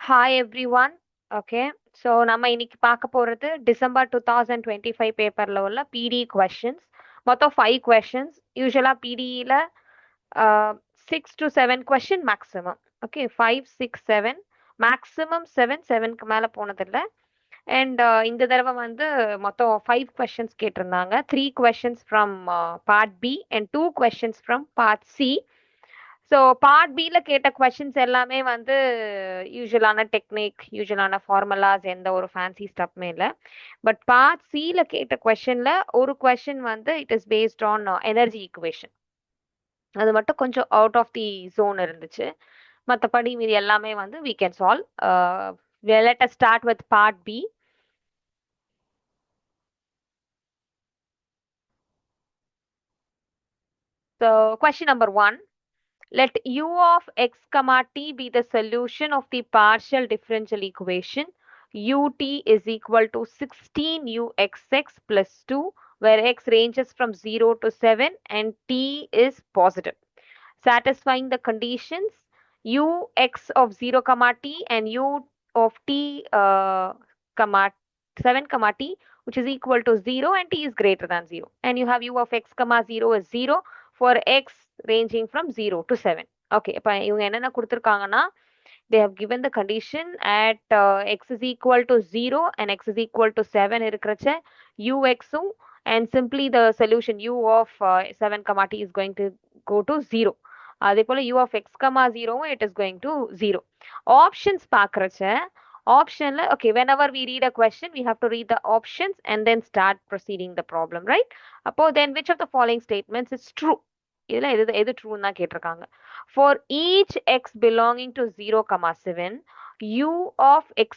Hi everyone. Okay. So நம்ம இன்னைக்கு பார்க்க போறது டிசம்பர் 2025 பேப்பர்ல உள்ள பிடி questions. மொத்தம் 5 questions. யூஸ்வலா பிடியில் 6 to 7 question maximum. Okay, 5, 6, 7. Maximum 7க்கு மேலே போனதில்லை. அண்ட் இந்த தடவை வந்து மொத்தம் 5 questions கேட்டிருந்தாங்க. 3 questions from part B and 2 questions from part C. So part பியில் கேட்ட கொஷின்ஸ் எல்லாமே வந்து யூஸ்வலான டெக்னிக், யூஸ்வலான ஃபார்முலாஸ், எந்த ஒரு ஃபேன்சி ஸ்டப்மே இல்லை. பட் பார்ட் சியில் கேட்ட கொஷனில் ஒரு கொஷின் வந்து it is based on energy equation. அது மட்டும் கொஞ்சம் அவுட் ஆஃப் தி ஜோன் இருந்துச்சு. மற்றபடி மீது எல்லாமே வந்து we can solve. Let us start with part B. So question number 1. Let u of x comma t be the solution of the partial differential equation ut is equal to 16uxx plus 2, where x ranges from 0 to 7 and t is positive, satisfying the conditions ux of 0 comma t and u of t comma 7 comma t, which is equal to 0 and t is greater than 0. And you have u of x comma 0 is 0 for x ranging from 0 to 7. Okay, இப்போ இவங்க என்னென்ன கொடுத்துருக்காங்கன்னா, they have given the condition at x is equal to 0 and x is equal to 7 இருக்கிறச்ச ux and simply the solution u of 7 comma t is going to go to 0. அதே போல u of x comma 0 it is going to 0. Options பார்க்கறச்ச optionல okay, whenever we read a question we have to read the options and then start proceeding the problem, right? அப்போ then which of the following statements is true? இதுல எது ட்ரூன்னு தான் கேட்டிருக்காங்க. For each x belonging to 0, 7, u of x,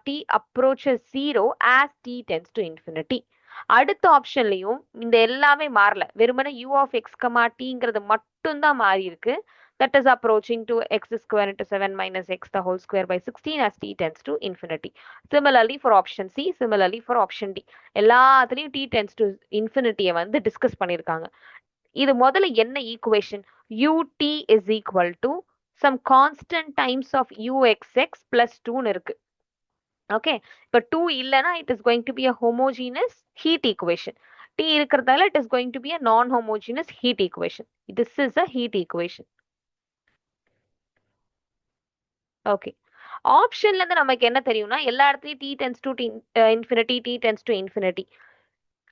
t approaches 0 as t tends to infinity. அடுத்த ஆப்ஷன்லையும் இந்த எல்லாமே மாறல, வெறுமனே u of x, tங்கிறது மட்டும்தான் மாறி இருக்கு. That is approaching to x square into 7 minus x the whole square by 16 as t tends to infinity. Similarly for option C, similarly for option D. எல்லாத்துலயும் t tends to infinity வந்து discuss பண்ணியிருக்காங்க. இது முதல்ல என்ன equation? ut is equal to some constant times of uxx plus 2 இருக்கு. Okay, இப்போ 2 இல்லைன்னா it is going to be a homogeneous heat equation. t இருக்கிறதால it is going to be a non-homogeneous heat equation. This is a heat equation. Okay, ஆப்ஷன்ல இருந்து நமக்கு என்ன தெரியும்னா, எல்லா இடத்துலயும் t tends to infinity, t tends to infinity.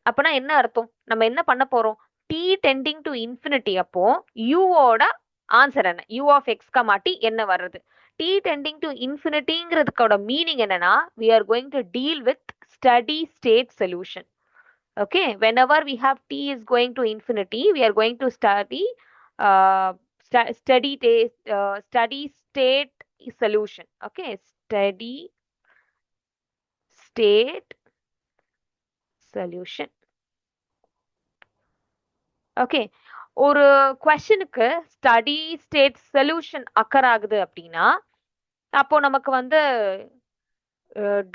அப்பனா என்ன அர்த்தம்? நம்ம என்ன பண்ண போறோம்? t tending to infinity அப்போ u ஓட ஆன்சர் என்ன? u of x, t என்ன வர்றது? t tending to infinity-ங்கிறதுக்கோட மீனிங் என்னன்னா, we are going to deal with steady state solution. Okay, whenever we have t is going to infinity, we are going to study steady state solution. Okay, steady state solution. Okay, ஒரு கொஸ்டினுக்கு study state solution occur ஆகுது அப்படின்னா, அப்போ நமக்கு வந்து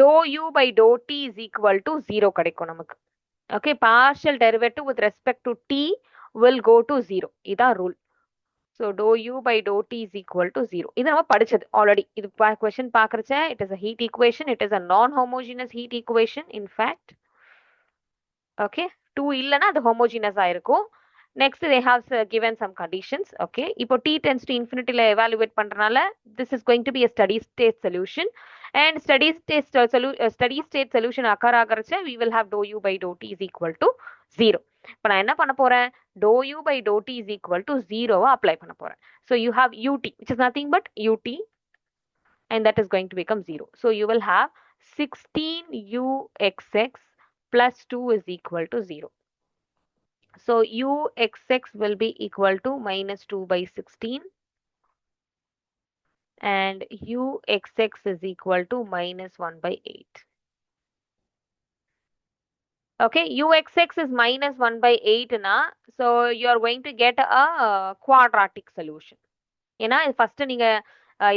do u by do t is equal to 0 கிடைக்கும் நமக்கு. Okay, partial derivative with respect to t will go to 0. இதான் rule. So do u by do t is equal to 0. இது நம்ம படிச்சது ஆல்ரெடி. இது கொஸ்டின் பார்க்கறச்ச it is a heat equation, it is a non homogeneous heat equation in fact. Okay, 2 இல்லைன்னா அது ஹோமோஜினஸாக இருக்கும். Next they have given some conditions. Okay, இப்போ t tends to infinity ல evaluate பண்றனால this is going to be a steady state solution, and steady state solution occur ஆகறச்ச we will have dou u by dou t is equal to 0. இப்போ நான் என்ன பண்ண போறேன்? dou u by dou t is equal to 0 apply பண்ண போறேன். So you have ut which is nothing but ut and that is going to become 0. So you will have 16uxx plus 2 is equal to 0. So uxx will be equal to minus 2 by 16 and uxx is equal to minus 1 by 8. Okay, uxx is minus 1 by 8 na, so you are going to get a quadratic solution. ஏன்னா first நீங்க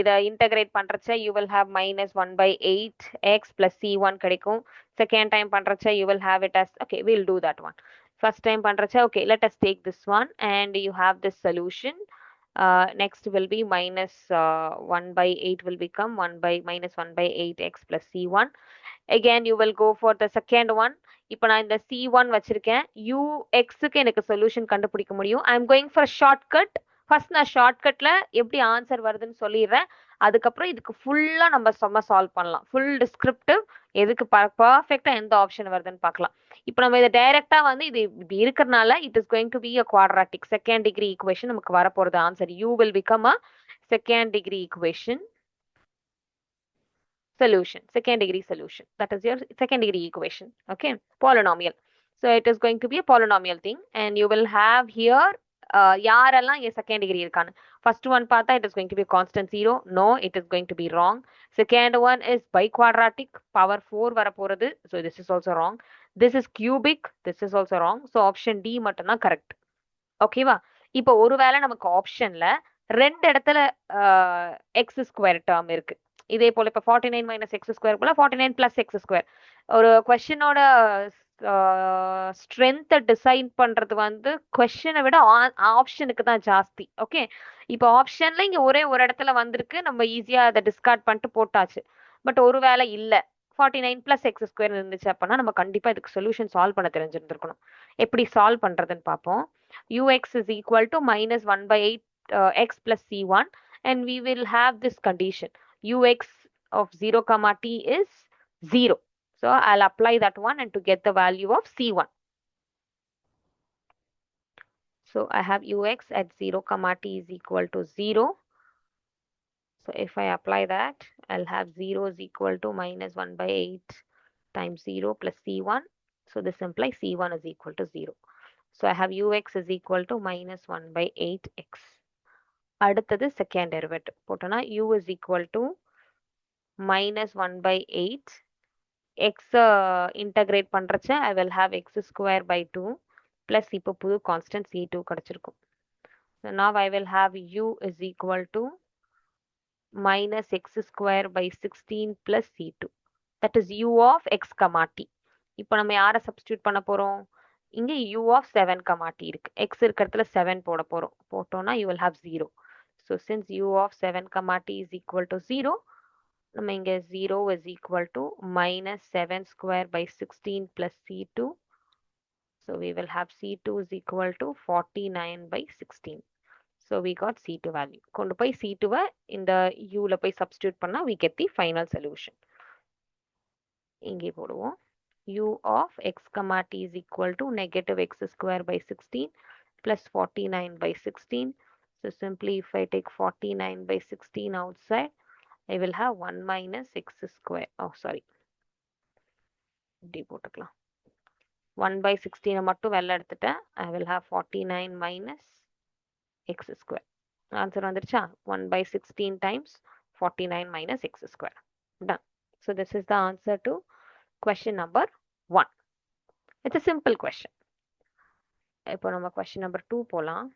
இதை integrate பண்றச்ச you will have minus 1 by 8x plus c1 கிடைக்கும். Second time பண்றச்ச you will have it as, okay, we'll do that one. First time பண்றச்ச, okay, let us take this one and you have this solution Next will be minus 1 by 8 will become 1 by minus 1 by 8x plus c1. Again you will go for the second one. இப்போ நான் இந்த c1 வச்சிருக்கேன். க்கு எனக்கு solution கண்டுபிடிக்க முடியும். I am going for shortcut. First நான் ஷார்ட்கட்ல எப்படி ஆன்சர் வருதுன்னு சொல்லிடுறேன். அதுக்கப்புறம் இதுக்கு ஃபுல்லா நம்ம சால்வ் பண்ணலாம். ஃபுல் டிஸ்கிரிப்டிவ் எதுக்கு பர்ஃபெக்டா எந்த ஆப்ஷன் வருதுன்னு பார்க்கலாம். இப்போ நம்ம இதை டைரக்டா வந்து இது இப்படி இருக்கிறதுனால it is going to be a quadratic second degree equation நமக்கு வரப்போறது answer. You will become a second degree equation solution, second degree solution. That is your second degree equation. Okay, polynomial. So it is going to be a polynomial thing, and you will have here யாரெல்லாம் second degree இருக்கான்னு. First one பார்த்தா it is going to be constant 0. No, it is going to be wrong. Second one is biquadratic, power 4 வரப்போறது. So this is also wrong. This is cubic. This is also wrong. So option D மட்டும்தான் correct. ஓகேவா? இப்போ ஒருவேளை நமக்கு ஆப்ஷன்ல ரெண்டு இடத்துல X square term இருக்கு. இதே போல இப்போ 49 மைனஸ் எக்ஸ் ஸ்கொயர் போல 49 பிளஸ் எக்ஸ் ஸ்கொயர். ஒரு கொஸ்டினோட ஸ்ட்ரென்த்தை டிசைட் பண்றது வந்து கொஸ்டினை விட ஆப்ஷனுக்கு தான் ஜாஸ்தி. ஓகே, இப்போ ஆப்ஷன்ல இங்க ஒரே ஒரு இடத்துல வந்திருக்கு, நம்ம ஈஸியா அதை டிஸ்கார்ட் பண்ணிட்டு போட்டாச்சு. பட் ஒருவேளை இல்லை 49 பிளஸ் எக்ஸ் ஸ்கொயர் இருந்துச்சு அப்படின்னா நம்ம கண்டிப்பா இதுக்கு சொல்யூஷன் சால்வ் பண்ண தெரிஞ்சிருந்திருக்கணும். எப்படி சால்வ் பண்றதுன்னு பார்ப்போம். ux is equal to minus 1 by 8 x plus c1, and we will have this condition ux of 0 comma t is 0. So I'll apply that one and to get the value of c1. So I have ux at 0 comma t is equal to 0. So if I apply that, I'll have 0 is equal to minus 1 by 8 times 0 plus c1. So this implies c1 is equal to 0. So I have ux is equal to minus 1 by 8x. அடுத்தது second derivative போட்டோம்னா u is equal to minus 1 by 8 x integrate பண்றச்ச I will have x square by 2 plus இப்போ புது constant c2 கிடைச்சிருக்கும். So now I will have u is equal to minus x square by 16 plus c2. That is u of x comma t. இப்போ நம்ம யாரை substitute பண்ண போறோம்? இங்க u of 7 comma t இருக்கு. x இருக்கிறதுல 7 போட போறோம். போட்டோம்னா you will have 0. So since u of 7 comma t is equal to 0, நம்ம இங்க 0 is equal to minus 7 square by 16 plus c2. So we will have c2 is equal to 49 by 16. So we got c2 value. கொண்டு போய் c2 இந்த uல போய் substitute பண்ணா we get the final solution. இங்கே போடுவோம். u of x comma t is equal to negative x square by 16 plus 49 by 16. So simply if I take 49 by 16 outside, I will have 1 minus x square. Oh, sorry. இப்படி போட்டுக்கலாம். 1 by 16 மட்டும் வெளில எடுத்துட்டேன். I will have 49 minus x square. Answer வந்துருச்சா? 1 by 16 times 49 minus x square. Done. So this is the answer to question number 1. It's a simple question. இப்போ நம்ம question number 2 போலாம்.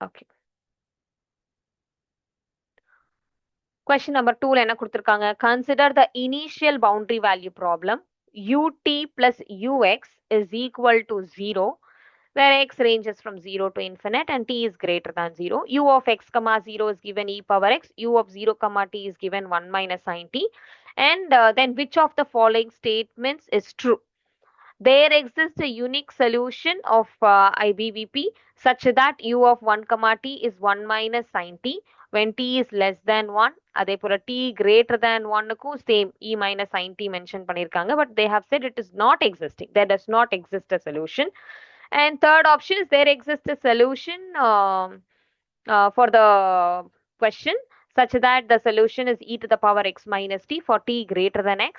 Okay. Question number 2 என்ன கொடுத்திருக்காங்க? Consider the initial boundary value problem. ut plus ux is equal to 0, where x ranges from 0 to infinite and t is greater than 0. u of x comma 0 is given e power x. u of 0 comma t is given 1 minus sin t. And then which of the following statements is true? There exists a unique solution of IBVP such that u of 1 comma t is 1 minus sin t when t is less than 1. அதே போல t greater than 1க்கும் same e minus sin t mention பண்ணிருக்காங்க. But they have said it is not existing. There does not exist a solution. And third option is there exists a solution for the question such that the solution is e to the power x minus t for t greater than x.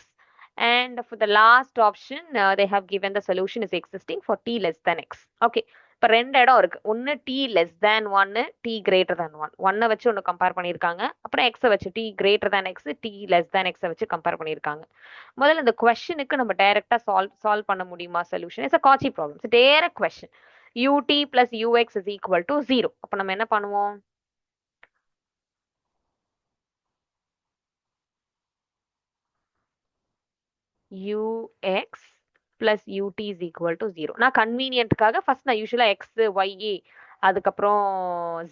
And for the last option, they have given the solution is existing for t less than x. Okay. இப்போ ரெண்டு இடம் இருக்கு. ஒன்று t less than 1, t greater than 1. 1 வச்சு ஒன்று compare பண்ணியிருக்காங்க. அப்புறம் x வச்சு t greater than x, t less than x வச்சு கம்பேர் பண்ணியிருக்காங்க. முதல்ல இந்த கொஸ்டினுக்கு நம்ம டைரக்டா சால்வ் பண்ண முடியுமா solution? It's a Cauchy problem. It's direct question. ut plus ux is equal to 0. அப்போ நம்ம என்ன பண்ணுவோம்? ux plus ut is equal to 0. நான் கன்வீனியன்ட்காக ஃபர்ஸ்ட் நான் யூஸ்வலா x, y, அதுக்கப்புறம்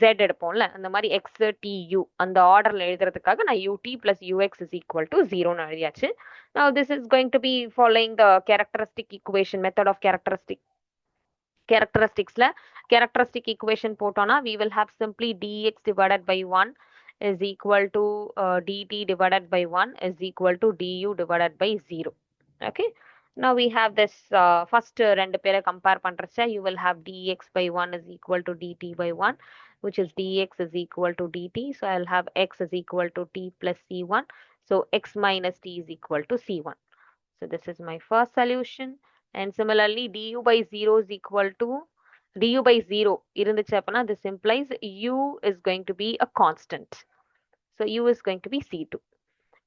z எடுப்போம்ல, அந்த மாதிரி x, t, u அந்த ஆர்டர்ல எழுதுறதுக்காக நான் ut plus ux is equal to 0 ன்னு எழுதியாச்சு. Now this is going to be following the characteristic equation method of characteristicsல characteristic equation போட்டோம்னா we will have simply dx divided by 1 is equal to dt divided by 1 is equal to du divided by 0. Okay. Now we have this first ரெண்டு பேரை compare பண்றச்ச you will have dx by 1 is equal to dt by 1, which is dx is equal to dt. So I'll have x is equal to t plus c1. So x minus t is equal to c1. So this is my first solution. And similarly, du by 0 is equal to du by 0 இருந்துச்சு அப்படின்னா this implies u is going to be a constant. So u is going to be c2.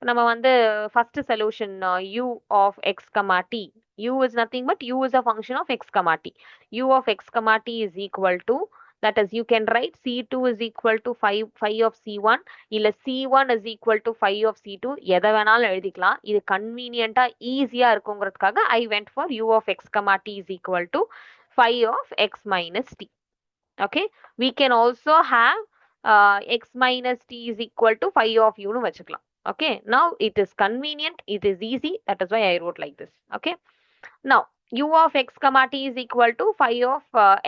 நம்ம வந்து first solution u of x comma t. u is nothing but u is a function of x comma t. u of x comma t is equal to, that is you can write c2 is equal to 5 of c1 இல்ல c1 is equal to 5 of c2. எதை வேணாலும் எழுதிக்கலாம். இது கன்வீனியன்ட்டா ஈஸியா இருக்குங்கிறதுக்காக I went for u of x comma t is equal to 5 of x minus t. Okay. We can also have x minus t is equal to 5 of u னு வச்சுக்கலாம். Okay. Now it is convenient. It is easy. That is why I wrote like this. Okay. Now u of x comma t is equal to 5 of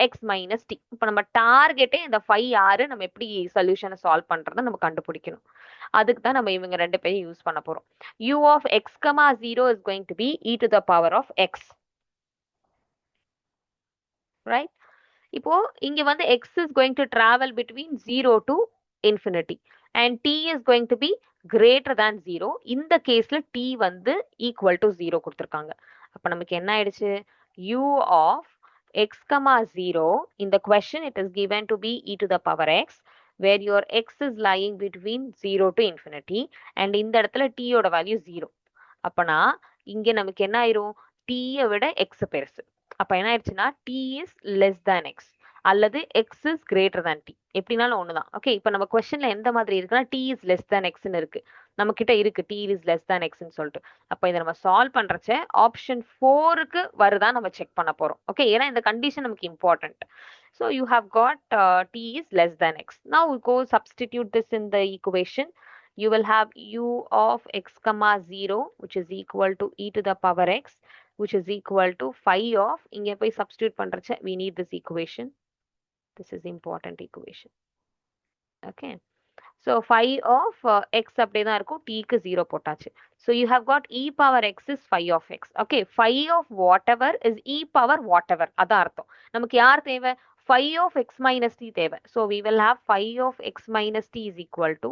x minus t. இப்போ நம்ம டார்கெட்டே இந்த 5 ஆறு நம்ம எப்படி சொல்யூஷனை solve பண்றதை நம்ம கண்டுபிடிக்கணும். அதுக்கு தான் நம்ம இவங்க ரெண்டு பேரும் யூஸ் பண்ண போறோம். u of x comma 0 is going to be e to the power of x. Right? இப்போ இங்க வந்து x is going to travel between 0 to infinity and t is going to be greater than 0. இந்த கேஸ்ல t வந்து equal to 0 கொடுத்திருக்காங்க. அப்ப நமக்கு என்ன ஆயிடுச்சு? u of x comma 0, in the question it is given to be e to the power x, where your x is lying between 0 to infinity and இந்த இடத்துல t ஓட வேல்யூ 0. அப்பனா இங்க நமக்கு என்ன ஆயிரும்? t விட x பெருசு. அப்ப என்ன ஆயிடுச்சுன்னா t is less than x அல்லது x is greater than t. எப்படினாலும் ஒண்ணுதான். ஓகே. இப்ப நம்ம கொஸ்டின்ல எந்த மாதிரி இருக்குன்னா t is less than x ன்னு இருக்கு. நம்ம கிட்ட இருக்கு t is less than x ன்னு சொல்லிட்டு. அப்ப இதை நம்ம சால்வ் பண்றச்ச ஆப்ஷன் 4க்கு வருதா நம்ம செக் பண்ண போறோம். ஓகே. ஏன்னா இந்த கண்டிஷன் நமக்கு important. So you have got t is less than x. Now we go substitute this in the equation. You will have u of x comma 0, which is equal to e to the power x, which is equal to 5 of, இங்க போய் substitute பண்றச்ச we need this equation. This is important equation. Okay. So 5 of x அப்படியே தான் இருக்கும். t க்கு 0 போட்டாச்சு. So you have got e power x is 5 of x. Okay. 5 of whatever is e power whatever. அதான் அர்த்தம். நமக்கு யார் தேவை? 5 of x minus t தேவை. So we will have 5 of x minus t is equal to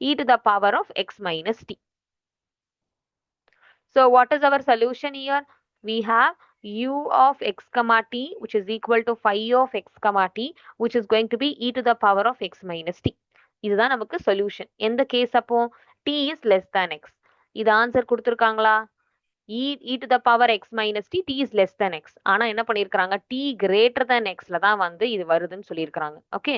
e to the power of x minus t. So what is our solution here? We have u of x comma t, which is equal to 5 of x comma t, which is going to be e to the power of x minus t. இதுதான் நமக்கு solution. எந்த case அப்போ? t is less than x. இது answer கொடுத்திருக்காங்களா? e to the power x minus t, t is less than x. ஆனா என்ன பண்ணிருக்காங்க? t greater than x ல தான் வந்து இது வருதுன்னு சொல்லியிருக்காங்க. ஓகே.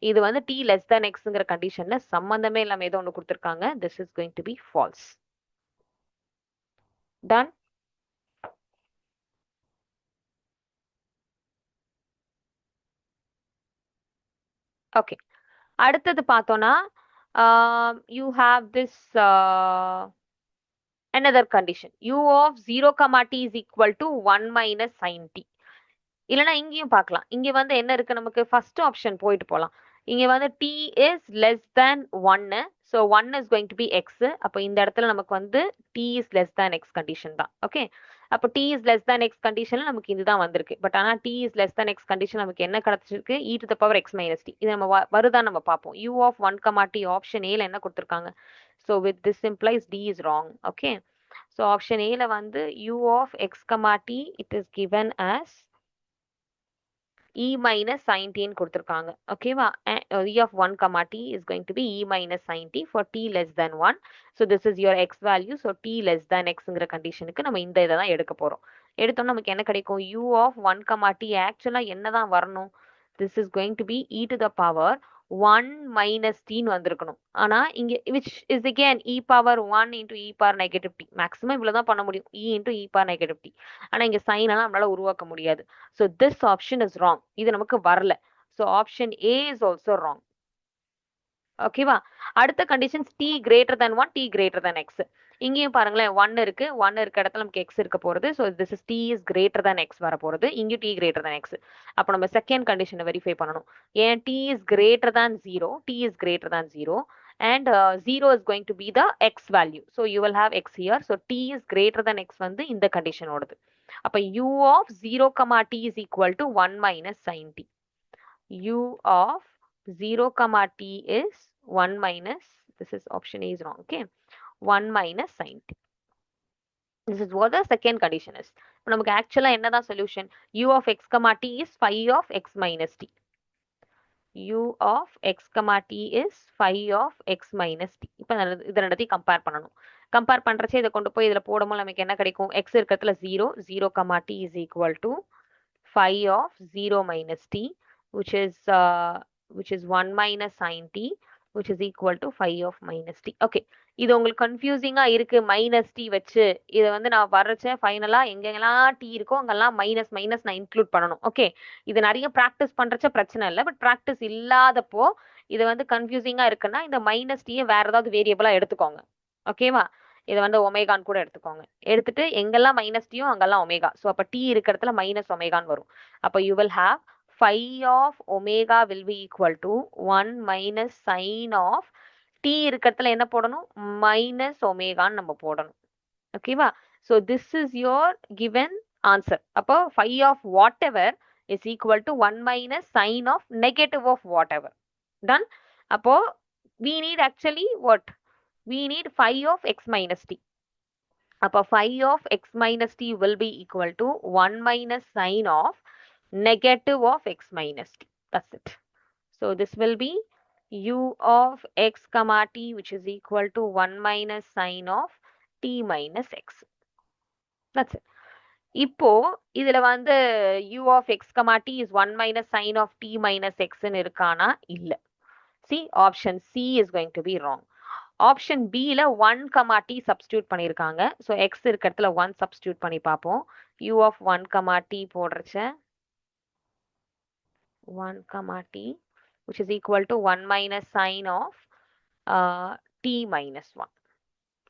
இது வந்து t less than xங்கிற கண்டிஷன்ல சம்பந்தமே இல்லாம ஏதோ ஒன்று கொடுத்திருக்காங்க. This is going to be false. Done? Okay. அடுத்தது பார்த்தோம்னா you have this another condition. u of 0 comma t is equal to 1 minus sin t. இல்லைன்னா இங்கேயும் பார்க்கலாம். இங்க வந்து என்ன இருக்கு நமக்கு? ஃபர்ஸ்ட் ஆப்ஷன் போயிட்டு போகலாம். இங்க வந்து t is less than 1. So 1 is going to be x. அப்போ இந்த இடத்துல நமக்கு வந்து t is less than x condition தான். ஓகே. அப்போ t is less than x கண்டிஷன்ல நமக்கு இதுதான் வந்திருக்கு. பட் ஆனா t is less than x condition நமக்கு என்ன கிடைச்சிருக்கு? e to the power x minus t. இது நம்ம வருதா நம்ம பார்ப்போம். u of 1 comma t option ஏல என்ன கொடுத்திருக்காங்க? So with this implies d is wrong. Okay. So option A ல வந்து u of x comma t it is given as e minus sin t ன்னு கொடுத்திருக்காங்க. ஓகேவா? e of 1 comma t is going to be e minus sin t for t less than 1. So this is your x value. So t less than xங்கிற கண்டிஷனுக்கு நம்ம இந்த இதை தான் எடுக்க போறோம். எடுத்தோம்னா நமக்கு என்ன கிடைக்கும்? u of 1 comma t ஆக்சுவலா என்னதான் வரணும்? This is going to be e to the power 1 minus t ன்னு வந்திருக்கணும். ஆனா இங்க which is again e power 1 into e power negative t. Maximum இவ்வளவுதான் பண்ண முடியும். e into e power negative t. ஆனா இங்க சைன் எல்லாம் நம்மளால உருவாக்க முடியாது. So this option is wrong. இது நமக்கு வரல. So option A is also wrong. ஓகேவா? அடுத்த conditions t greater than 1, t greater than x. இங்கேயும் பாருங்களேன் 1 இருக்கு. 1 இருக்க இடத்துல நமக்கு x இருக்க போறது. So this is t is greater than x வர போறது. இங்கேயும் t greater than x. அப்போ நம்ம செகண்ட் கண்டிஷனை வெரிஃபை பண்ணணும். ஏன் t is greater than 0, t is greater than 0 and 0 is going to be the x value. So you will have x here. So t is greater than x வந்து இந்த condition ஓடுது. அப்ப u of 0, t is equal to 1 minus sin t. u of 0, t is 1 minus, this is option A is wrong, okay, 1 minus sin t. This is what the second condition is. இப்போ நமக்கு ஆக்சுவலா என்னதான் solution? u of x, t is phi of x minus t. u of x, t is phi of x minus t. இப்போ இது ரெண்டத்தையும் compare பண்ணணும். Compare பண்றச்சே இதை கொண்டு போய் இதுல போடும்போது நமக்கு என்ன கிடைக்கும்? x இருக்கிறதுல 0, 0, t is equal to phi of 0 minus t, which is 1 minus sin t, which is equal to phi of minus t. Okay, இது உங்களுக்கு கன்ஃபியூசிங்கா இருக்கு மைனஸ் டி வச்சு. இதை வந்து நான் வரைச்சேன் ஃபைனலா எங்கெல்லாம் டி இருக்கோ அங்கெல்லாம் மைனஸ் மைனஸ் நான் இன்க்ளூட் பண்ணணும். ஓகே, இது நிறைய ப்ராக்டிஸ் பண்றச்ச பிரச்சனை இல்லை. பட் ப்ராக்டிஸ் இல்லாதப்போ இது வந்து கன்ஃபியூசிங்கா இருக்குன்னா இந்த மைனஸ் டீயை வேற ஏதாவது வேரியபிளா எடுத்துக்கோங்க. ஓகேவா? இதை வந்து ஒமேகான்னு கூட எடுத்துக்கோங்க. எடுத்துட்டு எங்கெல்லாம் மைனஸ் டீயோ அங்கெல்லாம் ஒமேகா. ஸோ அப்போ டி இருக்கிறதுல மைனஸ் ஒமேகான்னு வரும். அப்போ you will have phi of omega will be equal to 1 minus sin of t இருக்கிறதுல என்ன போடணும்? மைனஸ் ஒமேகான்னு நம்ம போடணும். ஓகேவா? So this is your given answer. அப்போ phi of whatever is equal to 1 minus sin of negative of whatever. Done? அப்போ we need actually what? We need phi of x minus t. அப்போ phi of x minus t will be equal to 1 minus sin of negative of x minus t. That's it. So this will be u of x, t, which is equal to 1 minus sin of t minus x. That's it. இப்போ இதுல வந்து u of x, t is 1 minus sin of t minus x ன்னு இருக்கானா? இல்ல. See, option C is going to be wrong. Option பில 1, t substitute பண்ணியிருக்காங்க. So X இருக்க இடத்துல 1 சப்ஸ்டியூட் பண்ணி பார்ப்போம். u of 1, t போடுறச்ச 1, t, which is equal to 1 minus sin of t minus 1.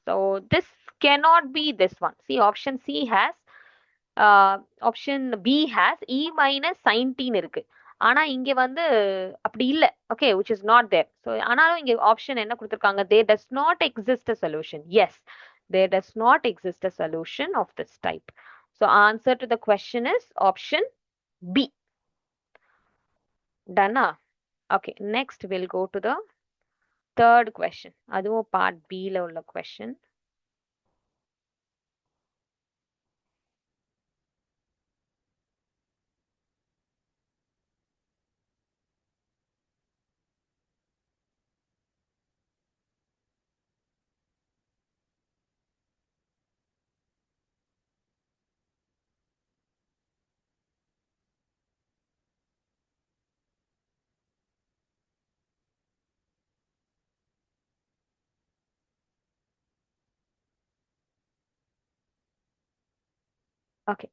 So this cannot be this one. See, option C has, option B has e minus sin t இருக்கு. ஆனா இங்க வந்து அப்படி இல்ல. Okay, which is not there. So ஆனாலும் இங்க option என்ன கொடுத்திருக்காங்க? There does not exist a solution. Yes, there does not exist a solution of this type. So answer to the question is option B. Done? Okay, next we'll go to the third question. அதுவும் part B ல உள்ள question. Okay.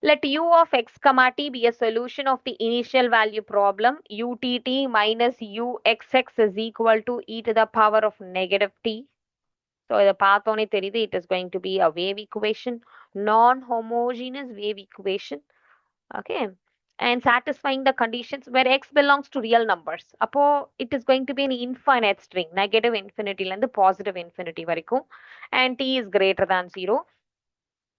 Let u of x, t be a solution of the initial value problem utt minus uxx is equal to e to the power of negative t. So இதை பார்த்தோன்னே தெரியுது, it is going to be a wave equation, non-homogeneous wave equation. Okay, and satisfying the conditions where x belongs to real numbers. அப்போ it is going to be an infinite string, negative infinity ல இருந்து positive infinity வரைக்கும், and t is greater than 0.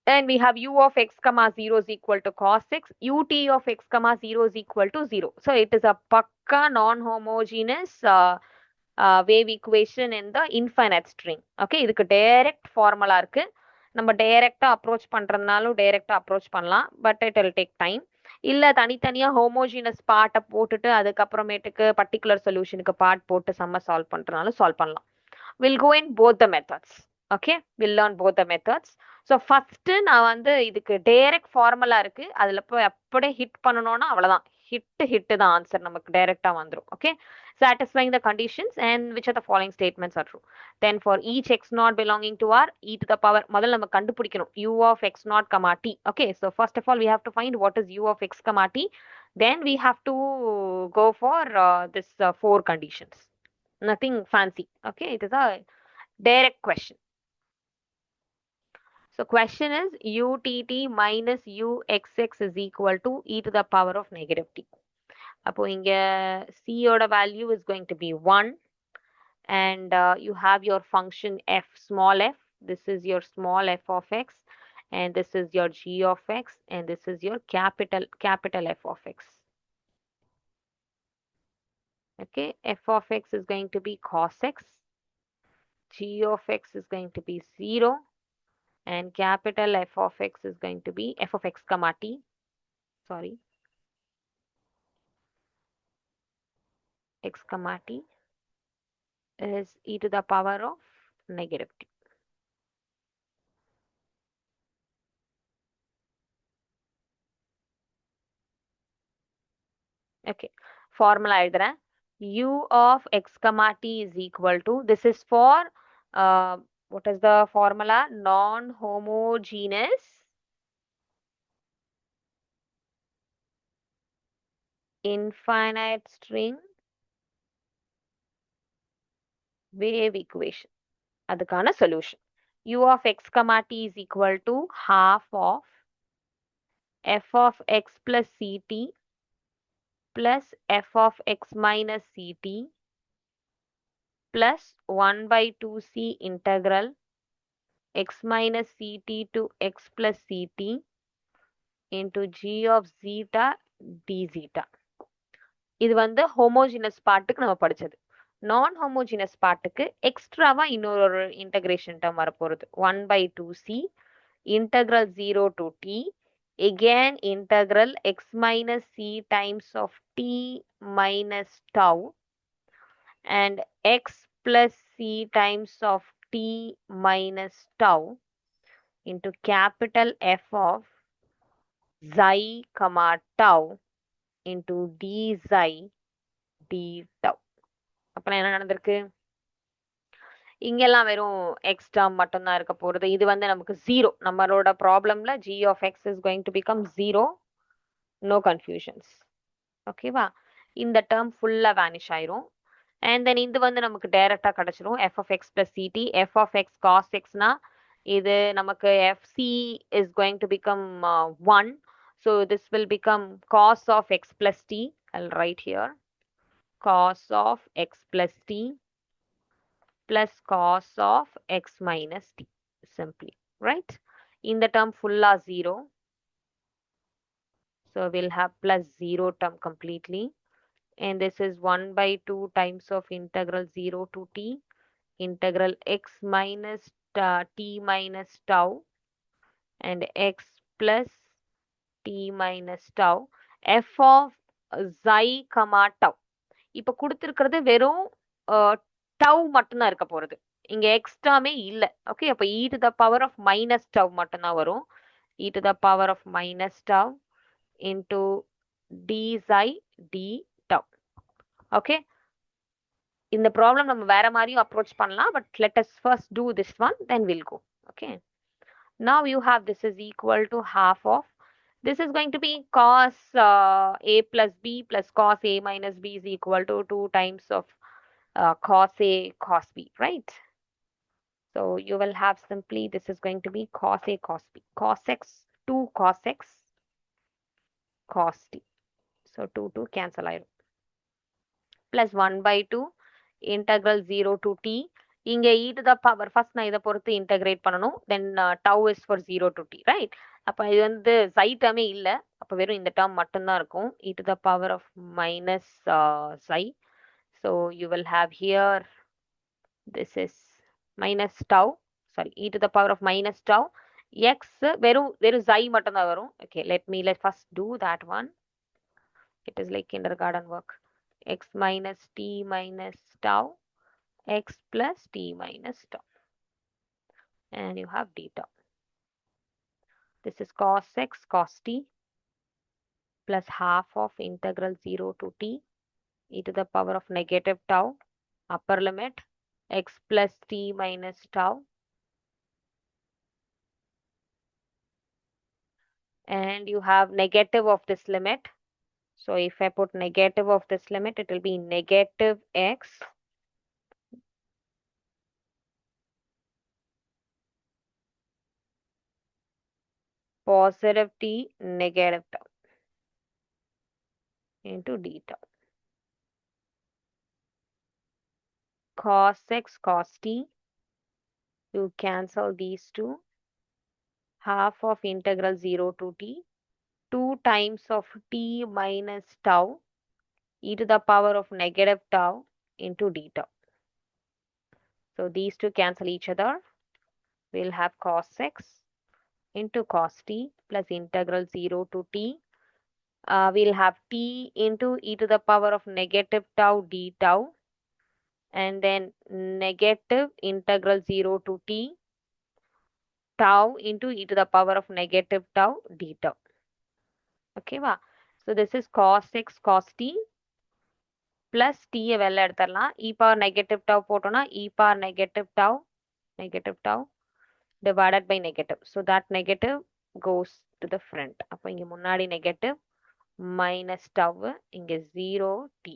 And we have u of x, 0 is equal to cos x, ut of x, 0 is equal to 0. So it is a pakka non-homogeneous wave equation in the infinite string. Okay, இதுக்கு direct formula இருக்கு. நம்ம டைரக்டா approach பண்றதுனாலும் டைரக்டா approach பண்ணலாம், but it will take time. இல்ல தனித்தனியா homogeneous பார்ட்டை போட்டுட்டு அதுக்கப்புறமேட்டுக்கு பர்டிகுலர் சொல்யூஷனுக்கு பார்ட் போட்டு சம்ம சால்வ் பண்றதுனாலும் சால்வ் பண்ணலாம். We'll go in both the methods. Okay, we'll learn both the methods. So first நான் வந்து இதுக்கு டைரக்ட் ஃபார்முலா இருக்கு, அதுல போய் அப்படியே ஹிட் பண்ணணும்னா அவ்வளவுதான், ஹிட் தான் ஆன்சர் நமக்கு டைரக்டா வந்துரும். Okay, satisfying the conditions and which of the following statements are true. Then for each x naught belonging to r e to the power, முதல்ல நம்ம கண்டுபிடிக்கணும் u of x naught comma t. Okay, so first of all we have to find what is u of x comma t. Then we have to go for this four conditions. Nothing fancy. Okay, it is a direct question. So question is utt minus uxx is equal to e to the power of negative t. அப்போ இங்க c ஓட value is going to be 1, and you have your function f, small f. This is your small f of x, and this is your g of x, and this is your capital F of x. Okay, f of x is going to be cos x, g of x is going to be 0, and capital F of x is going to be f of x comma t. Sorry, x comma t is e to the power of negative t. Okay, formula எழுதுறேன். u of x comma t is equal to, this is for what is the formula? Non-homogeneous infinite string wave equation. அதுக்கான solution. u of x comma t is equal to half of f of x plus ct plus f of x minus ct plus 1 by 2c integral x minus ct to x plus ct into g of zeta d zeta. இது வந்து homogeneous பார்ட்டுக்கு நம்ம படிச்சது. நான் homogeneous பார்ட்டுக்கு எக்ஸ்ட்ராவா இன்னொரு integration term வரப்போறது, 1 by 2c integral 0 to t, again integral x minus c times of t minus tau, and x plus c times of t minus tau into capital F of xi comma tau into d xi d tau. அப்புறம் என்ன நடந்திருக்கு? இங்கெல்லாம் வெறும் X term மட்டும்தான் இருக்க போறது. இது வந்து நமக்கு 0. நம்மளோட ப்ராப்ளம்ல g of x is going to become 0. No confusions. ஓகேவா? இந்த டேர்ம் ஃபுல்லா வேனிஷ் ஆயிரும். அண்ட் தென் இது வந்து நமக்கு டைரக்டா கிடைச்சிரும், f of x plus ct. f of x cos x னா இது நமக்கு fc is going to become 1. So this will become cos of x plus t. I'll write here cos of x plus t plus cos of x minus t, simply, right? In the term fulla 0, so we'll have plus 0 term completely, and this is 1 by 2 times of integral 0 to t integral x minus t minus tau and x plus t minus tau f of xi comma tau. இப்ப கொடுத்திருக்கிறது வெறும் tau மட்டும்தான் இருக்க போறது, இங்க எக்ஸ்ட்ராமே இல்ல. Okay, அப்ப e to the power of minus tau மட்டும்தான் வரும். e to the power of minus tau into d xi d tau. Okay, இந்த ப்ராப்ளம் நம்ம வேற மாதிரியும் அப்ரோச் பண்ணலாம், but let us first do this one, then we'll go. Okay, now you have this is equal to half of, this is going to be cos a plus b plus cos a minus b is equal to 2 times of cos a cos b, right? So you will have simply, this is going to be cos a cos b, cos x 2 cos x cos t. So 2 cancel ஆயிரும், plus 1 by 2 integral 0 to t. இங்க e to the power, first நான் இதை பொறுத்து integrate பண்ணணும், then tau is for 0 to t, right? அப்ப இது வந்து xi டேர்மே இல்ல, அப்ப வெறும் இந்த டேர்ம் மட்டும்தான் இருக்கும், e to the power of minus xi. So you will have here, this is minus tau, sorry, e to the power of minus tau, x வெறும் xi மட்டும்தான் வரும். Okay, let's first do that one. It is like kindergarten work. X minus t minus tau, x plus t minus tau. And you have d tau. This is cos x cos t plus half of integral 0 to t e to the power of negative tau, upper limit, x plus t minus tau. And you have negative of this limit. So if I put negative of this limit, it will be negative x positive t negative tau into d tau. Cos x cos t, you cancel these two. Half of integral 0 to t, 2 times of t minus tau e to the power of negative tau into d tau. So these two cancel each other. We'll have cos x into cos t plus integral 0 to t. We'll have t into e to the power of negative tau d tau, and then negative integral 0 to t tau into e to the power of negative tau d tau. Okay, va? So this is cos x cos t plus t வெளில எடுத்துடலாம். e power negative tau போட்டோம்னா e power negative tau divided by negative. So that negative goes to the front. அப்போ இங்க முன்னாடி negative minus tau, இங்க 0t.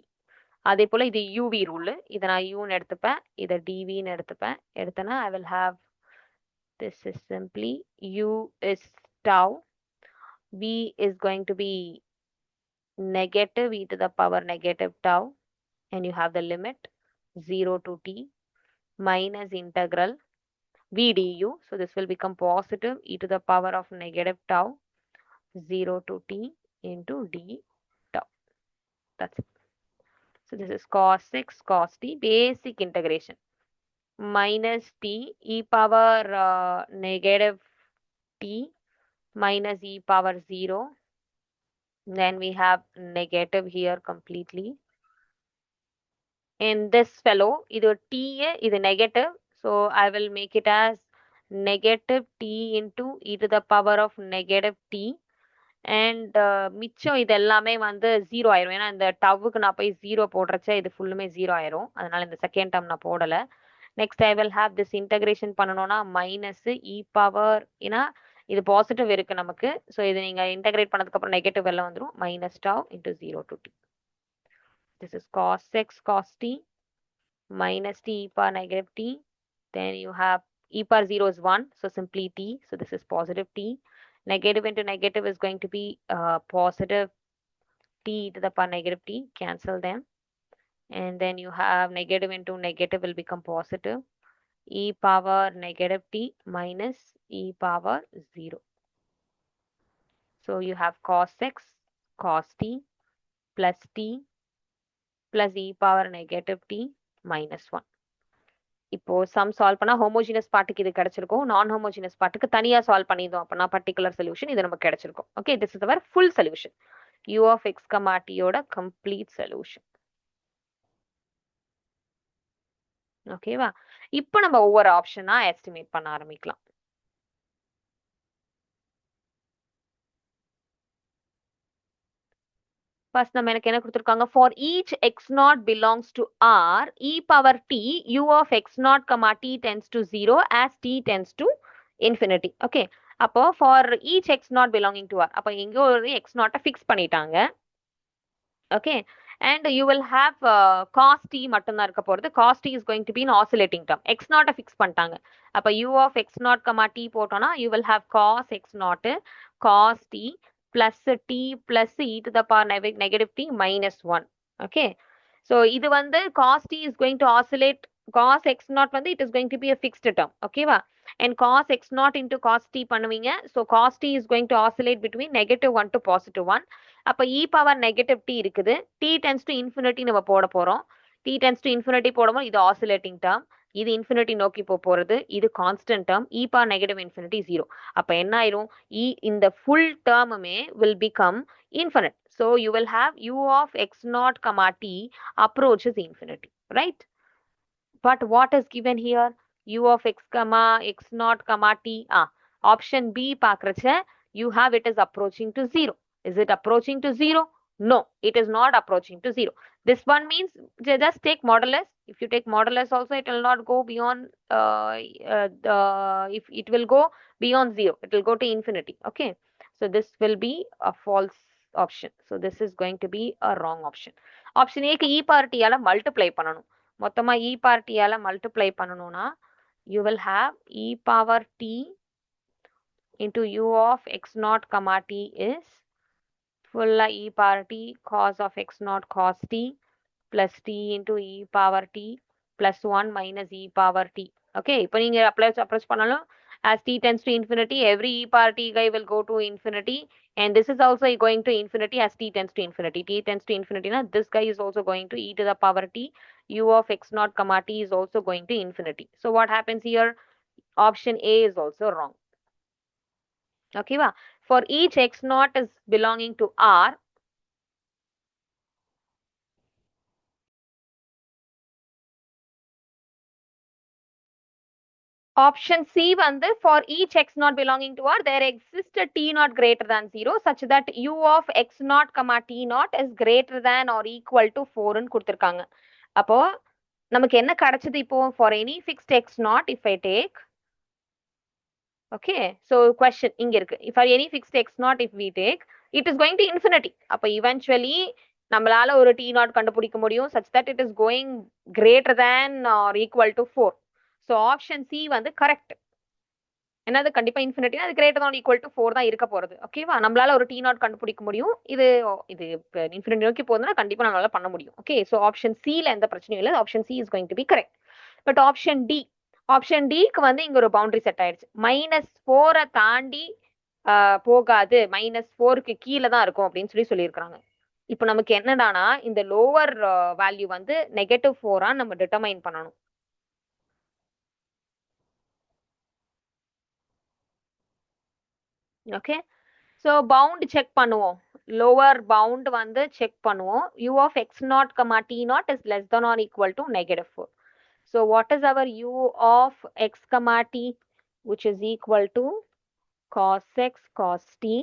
அதே போல இது uv ரூல். இதை நான் uன்னு எடுத்துப்பேன், இதை dvன்னு எடுத்துப்பேன். எடுத்தேன்னா I will have, this is simply u is tau, v is going to be negative e to the power negative tau, and you have the limit 0 to t minus integral v du. So this will become positive e to the power of negative tau 0 to t into d tau. That's it. So this is cos x cos t, basic integration, minus t e power negative t minus e power 0. Then we have negative here completely. In this fellow, either t is negative, so I will make it as negative t into e to the power of negative t. And மிச்சம் இது எல்லாமே வந்து 0 ஆயிரும். ஏன்னா இந்த டவுக்கு நான் போய் 0 போடுறச்ச இது ஃபுல்லுமே 0 ஆயிரும். அதனால இந்த செகண்ட் டேர்ம் நான் போடலை. Next I will have this integration பண்ணணும்னா மைனஸ் இ பவர், ஏன்னா இது பாசிட்டிவ் இருக்கு நமக்கு. ஸோ இது நீங்க இன்டகிரேட் பண்ணதுக்கப்புறம் நெகட்டிவ் எல்லாம் வந்துடும். Minus Tao into 0 to t. This is cos x cos t minus t e power negative t. Then you have e power 0 is 1, so simply t. So this is positive t. Negative into negative is going to be positive t to the power negative t. Cancel them. And then you have negative into negative will become positive. E power negative t minus e power 0. So you have cos x cos t plus t plus e power negative t minus 1. இப்போ some solve பண்ணா homogeneous பார்ட்டுக்கு இது கிடைச்சிருக்கும், நான் homogeneous பார்ட்டுக்கு தனியா solve பண்ணியிருந்தோம் அப்படின்னா particular solution இது நமக்கு கிடைச்சிருக்கும். Okay, this is our full solution, u of x, t யோட கம்ப்ளீட் சொல்யூஷன். ஓகேவா? இப்போ நம்ம ஒவ்வொரு ஆப்ஷனா எஸ்டிமேட் பண்ண ஆரம்பிக்கலாம். ஃபர்ஸ்ட் நம்ம எனக்கு என்ன கொடுத்துருக்காங்க, for each x naught belongs to R e power t u of x naught comma t tends to 0 as t tends to infinity. Okay, அப்போ for each x naught belonging to R, அப்போ எங்க ஒரு x நாட்டை fix பண்ணிட்டாங்க. Okay, and you will have cos t மட்டும்தான் இருக்க போறது. cos t is going to be an oscillating term. x naught fix பண்ணிட்டாங்க. அப்ப u of x naught, t போட்டோம்னா you will have cos x naught cos t plus t plus e to the power negative t minus 1. Okay, so இது வந்து cos t is going to oscillate, cos x naught வந்து it is going to be a fixed term. Okay வா? And cos x naught into cos t பண்ணுவீங்க. So cos t is going to oscillate between -1 to +1. அப்ப e power negative t இருக்குது. t tends to infinity நம்ம போட போறோம். t tends to infinity போடும்போது இது oscillating term, இது infinity நோக்கி போறது, இது constant term, e power negative infinity 0. அப்ப என்ன ஆயிரும்? இந்த full termமே will become infinite. So you will have u of x naught comma t approaches infinity, right? But what is given here? U of x comma x naught comma t. Option B பார்க்கறச்ச you have it is approaching to 0. Is it approaching to 0? No, it is not approaching to 0. This one means just take modulus. If you take modulus also, it will not go beyond, if it will go beyond 0, it will go to infinity. Okay. So this will be a false option. So this is going to be a wrong option. Option A க்கு e power t ஆல multiply பண்ணணும். மொத்தமா e power t ஆல multiply பண்ணணும்னா you will have e power t into u of x naught comma t is full e power t cos of x naught cos t plus t into e power t plus 1 minus e power t. Okay, இப்போ நீங்க approach பண்ணாலும் as t tends to infinity, every e power t guy will go to infinity, and this is also going to infinity as t tends to infinity. T tends to infinity, na, this guy is also going to e to the power t, u of x naught comma t is also going to infinity. So what happens here? Option A is also wrong. Okay, va? For each x naught is belonging to R, option C வந்து for each x naught belonging to R, there exists a t naught greater than 0 such that u of x naught comma t naught is greater than or equal to 4 ன்னு கொடுத்திருக்காங்க. அப்போ நமக்கு என்ன கிடைச்சது இப்போ? For any fixed x naught, if I take, okay, so question இங்க இருக்கு. If for any fixed x naught, if we take, it is going to infinity. அப்ப eventually நம்மளால ஒரு t naught கண்டுபிடிக்க முடியும் such that it is going greater than or equal to 4. So option C வந்து correct. என்னது கண்டிப்பா இன்ஃபினிட்டினா அது greater than equal to 4 தான் இருக்க போறது. ஓகேவா? நம்மளால ஒரு டி நாட் கண்டுபிடிக்க முடியும். இது இது இன்ஃபினிட்டி நோக்கி போகுதுன்னா கண்டிப்பா நம்மளால பண்ண முடியும். ஓகே, ஸோ ஆப்ஷன் சில எந்த பிரச்சனையும் இல்லை. Option C is going to be correct. But option டிக்கு வந்து இங்க ஒரு பவுண்டரி செட் ஆயிடுச்சு. -4 தாண்டி போகாது, -4க்கு கீழே தான் இருக்கும் அப்படின்னு சொல்லியிருக்காங்க. இப்போ நமக்கு என்னடானா இந்த லோவர் வேல்யூ வந்து -4 நம்ம டிட்டர்மைன் பண்ணணும். ஓகே, ஸோ பவுண்ட் செக் பண்ணுவோம். லோவர் பவுண்ட் வந்து செக் பண்ணுவோம். u of x naught comma t naught is less than or equal to -4. So what is our u of x comma t, which is equal to cos x cos t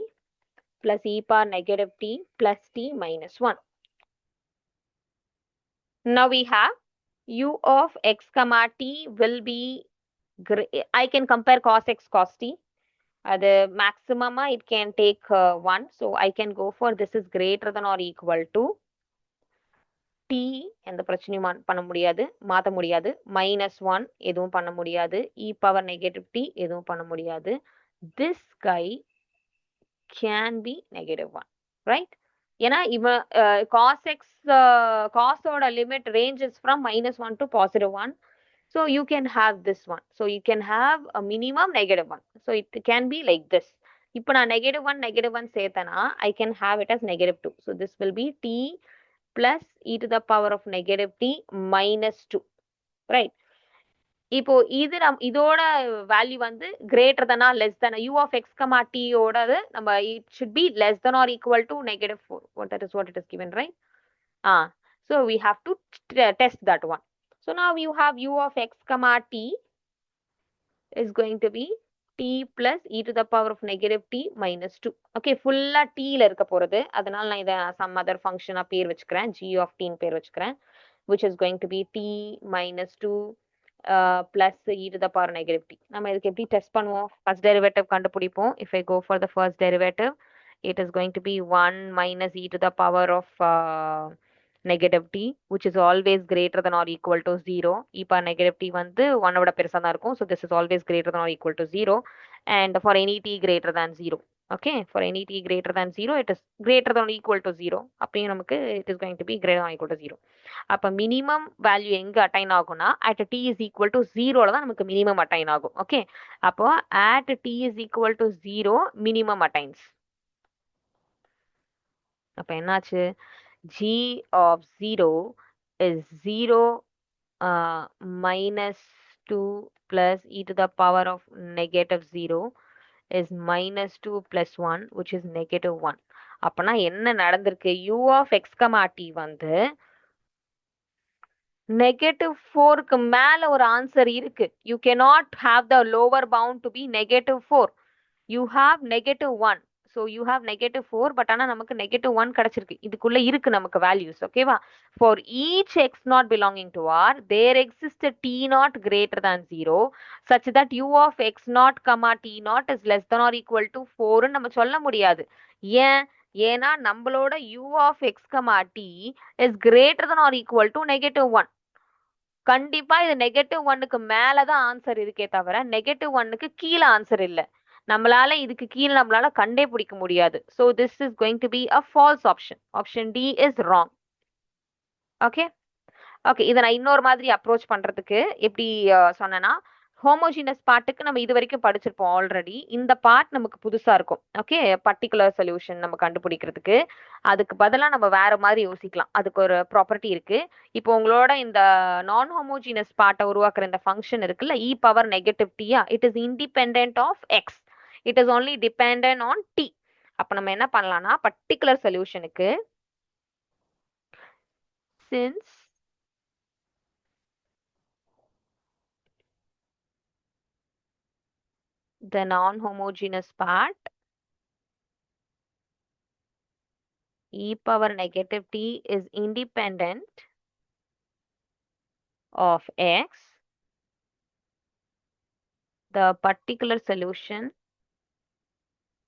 plus e power negative t plus t minus 1. Now we have u of x comma t will be, I can compare cos x cos t. The maximum it can take 1. So I can go for this is greater than or equal to t, எந்த பிரச்சனையும் பண்ண முடியாது, மாற்ற முடியாது. -1 எதுவும் பண்ண முடியாது. e power negative t எதுவும் பண்ண முடியாது. This guy can be -1, right? ஏன்னா இவன் cos x cos ஓட limit ranges from -1 to +1. So you can have this one. So you can have a minimum -1. So it can be like this. இப்போ நான் -1 சேர்த்தனா I can have it as -2. So this will be t plus e to the power of -t minus 2. Right? இப்போ இது இதோட value வந்து greater than or less than u of x comma t ஓடது நம்ம it should be less than or equal to -4. That is what it is given, right? So we have to test that one. So now you have u of x comma t is going to be t plus e to the power of -t minus 2. Okay, full-ஆ t ல இருக்க போறது. அதனால நான் இதை some other function பேர் வச்சுக்கிறேன். g of t பேர் வச்சுக்கிறேன். Which is going to be t minus 2 plus e to the power -t. நம்ம இதுக்கு எப்படி டெஸ்ட் பண்ணுவோம்? First derivative கண்டுபிடிப்போம். If I go for the first derivative, it is going to be 1 minus e to the power of negative t, which is always greater than or equal to 0. e power negative t வந்து 1 விட பெருசா தான் இருக்கும். So this is always greater than or equal to 0. And for any t greater than 0. Okay, for any t greater than 0, it is greater than or equal to 0. அப்பயும் நமக்கு it is going to be greater than or equal to 0. அப்ப minimum value எங்க attain ஆகும்னா at t is equal to 0ல தான் நமக்கு minimum attain ஆகும். Okay, அப்போ at t is equal to 0 minimum attains. அப்ப என்னாச்சு? g of 0 is 0 minus 2 plus e to the power of negative 0 is minus 2 plus 1 which is negative 1. அப்பனா என்ன நடந்திருக்கு? u of x, t வந்து negative 4க்கு மேல ஒரு ஆன்சர் இருக்கு. You cannot have the lower bound to be negative 4. You have negative 1. So you have negative 4, but ஆனா நமக்கு negative 1 கிடைச்சிருக்கு. இதுக்குள்ள இருக்கு நமக்கு values, ஓகேவா? For each x not belonging to R, there exists a t not greater than 0, such that u of x not, t not is less than or equal to 4 ன்னு நம்ம சொல்ல முடியாது. ஏன்னா நம்மளோட u of x, t is greater than or equal to negative 1. கண்டிப்பா இது negative 1க்கு மேலதான் ஆன்சர் இருக்கே தவிர நெகட்டிவ் 1க்கு கீழே ஆன்சர் இல்ல. நம்மளால இதுக்கு கீழே நம்மளால கண்டே பிடிக்க முடியாது. So this is going to be a false option. Option D is wrong. Okay. Okay, இதை நான் இன்னொரு மாதிரி அப்ரோச் பண்றதுக்கு எப்படி சொன்னேன்னா, ஹோமோஜினஸ் பார்ட்டுக்கு நம்ம இது வரைக்கும் படிச்சிருப்போம் ஆல்ரெடி. இந்த பார்ட் நமக்கு புதுசா இருக்கும். ஓகே, பர்டிகுலர் சொல்யூஷன் நம்ம கண்டுபிடிக்கிறதுக்கு அதுக்கு பதிலாக நம்ம வேற மாதிரி யோசிக்கலாம். அதுக்கு ஒரு ப்ராப்பர்ட்டி இருக்கு. இப்போ உங்களோட இந்த நான் ஹோமோஜினஸ் பார்ட்டை உருவாக்குற இந்த ஃபங்க்ஷன் இருக்குல்ல, இ பவர் நெகட்டிவ் டியா, it is independent of x. It is only depend on t. அப்போ நம்ம என்ன பண்ணலாம்னா, பர்டிகுலர் சொல்யூஷனுக்கு since the non-homogeneous part e power negative t is independent of x, the particular solution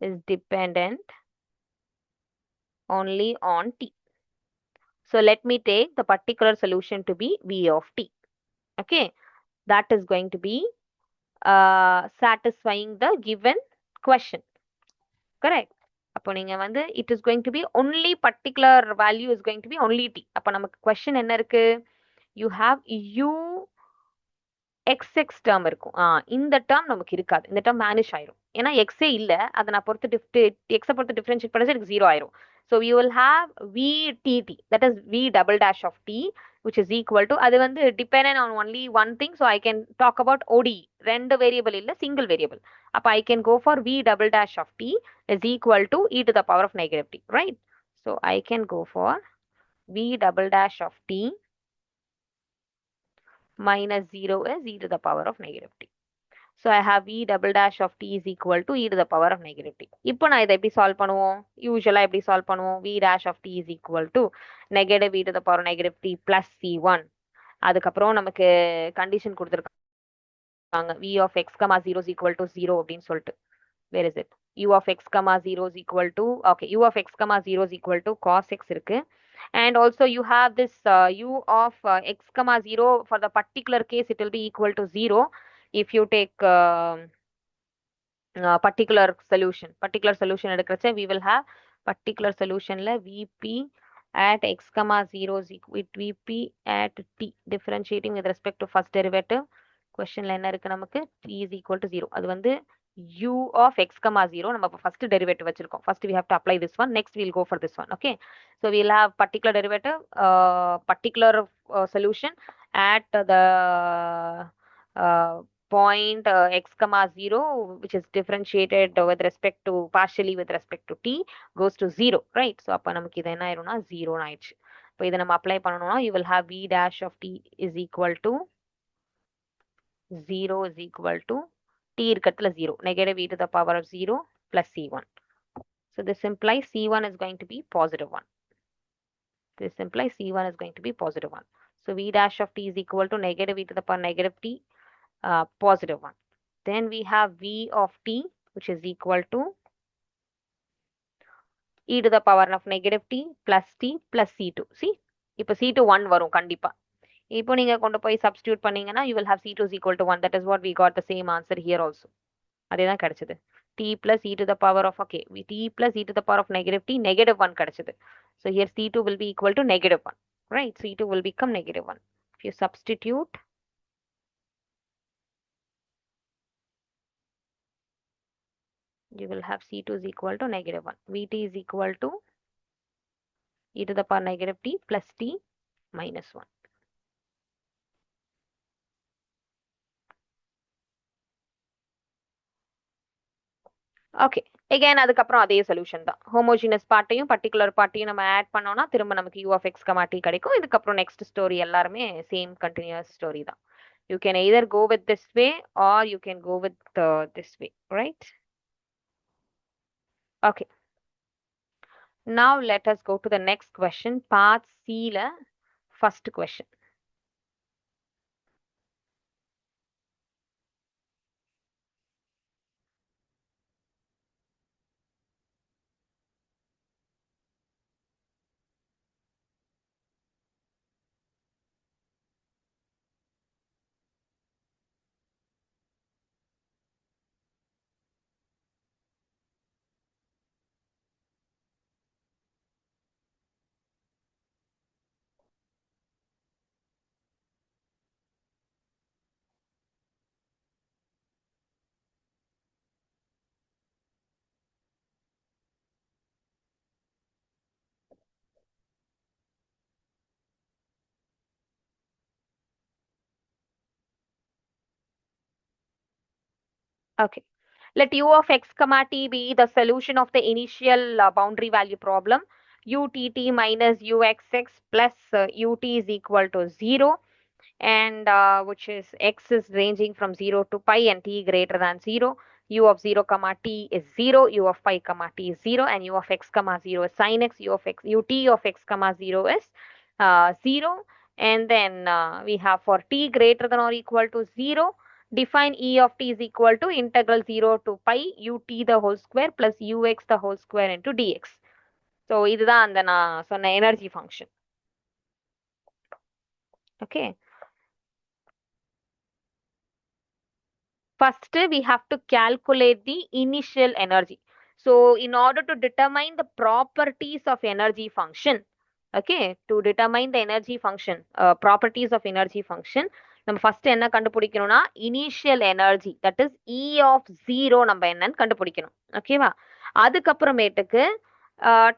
is dependent only on t. So let me take the particular solution to be v of t. Okay, that is going to be satisfying the given question. Correct. அப்போ நீங்க வந்து it is going to be only particular value is going to be only t. அப்போ நமக்கு question என்ன இருக்கு? You have u xx term இருக்கும். இந்த term நமக்கு இருக்காது. இந்த டேர்ம் மேனிஷ் ஆயிரும். ஏன்னா எக்ஸே இல்ல, அதை நான் பொறுத்து எக்ஸை பொறுத்து டிஃபரன்ஷியேட் பண்ணது எனக்கு 0 ஆயிரும். So we will have vtt, that is v double dash of t, which is equal to, அது வந்து dependent on only one thing, so I can talk about ODE. ரெண்டு வேரியபிள் இல்ல, சிங்கிள் வேரியபிள். அப்ப I can go for v double dash of t is equal to e to the power of negative t, right? So I can go for v double dash of t minus 0 is e to the power of negative t. So I have e double dash of t is equal to e to the power of negative t. இப்போ நான் இதை எப்படி solve பண்ணுவோம்? யூஸ்வலா எப்படி solve பண்ணுவோம்? v dash of t is equal to negative e to the power of negative t plus c1. அதுக்கப்புறம் நமக்கு கண்டிஷன் கொடுத்துருக்காங்க v of x, 0 is equal to 0 அப்படின்னு சொல்லிட்டு. Where is it? u of x, 0 is equal to, okay, u of x, 0 is equal to cos x இருக்கு. And also you have this u of x, 0 for the particular case it will be equal to 0 if you take particular solution எடுக்கிறச்ச we will have particular solutionல vp at x, 0 is equal to vp at t differentiating with respect to first derivative. questionல என்ன இருக்கு நமக்கு? t is equal to 0. அது வந்து u of x, 0 நம்ம first derivative வச்சிருக்கோம். First we have to apply this one, next we'll go for this one. Okay, so we'll have particular derivative, particular solution at the point x, 0, which is differentiated with respect to partially with respect to t goes to 0, right? So அப்ப நமக்கு இது என்ன ஆயிரும்னா 0 ஆயிடுச்சு. இப்போ இதை நம்ம apply பண்ணணும்னா you will have v dash of t is equal to 0 is equal to t இருக்கத்துல 0, negative e to the power of 0 plus c1. So this implies c1 is going to be positive 1. This implies c1 is going to be positive 1. So v dash of t is equal to negative e to the power negative t, positive 1. Then we have v of t which is equal to e to the power of negative t plus c2. See, இப்போ c2 1 வரும் கண்டிப்பா. இப்போ நீங்க கொண்டு போய் substitute பண்ணீங்கன்னா you will have c2 is equal to 1. That is what we got the same answer here also. அதே தான் கிடைச்சது. t plus e to the power of, okay, t plus e to the power of negative t, negative 1 கிடைச்சது. So here c2 will be equal to negative 1, right? So c2 will become negative 1. If you substitute, you will have c2 is equal to negative 1. vt is equal to e to the power negative t plus t minus 1. Okay. again அதுக்கப்புறம் அதே solution தான். Homogeneous பார்ட்டையும் particular பார்ட்டையும் நம்ம add பண்ணோம்னா திரும்ப நமக்கு u of x, t கிடைக்கும். இதுக்கப்புறம் next story எல்லாருமே சேம் கண்டினியூஸ் ஸ்டோரி தான். You can either go with this way or you can go with this way, right? Okay. Now let us go to the next question. Part C la first question. Okay. Let u of x comma t be the solution of the initial boundary value problem. Utt minus uxx plus ut is equal to 0, and which is x is ranging from 0 to pi and t greater than 0. U of 0 comma t is 0, u of pi comma t is 0, and u of x comma 0 is sin x, u of x, ut of x comma 0 is 0. And then we have for t greater than or equal to 0, define e of t is equal to integral 0 to pi ut the whole square plus ux the whole square into dx. So இதுதான் அந்த நான் சொன்ன energy function. Okay. First, we have to calculate the initial energy. So, in order to determine the properties of energy function, okay, to determine the energy function, properties of energy function, நம்ம first என்ன கண்டுபிடிக்கணும்னா initial energy that is e of zero நம்ம என்னன்னு கண்டுபிடிக்கணும். ஓகேவா? அதுக்கப்புறமேட்டுக்கு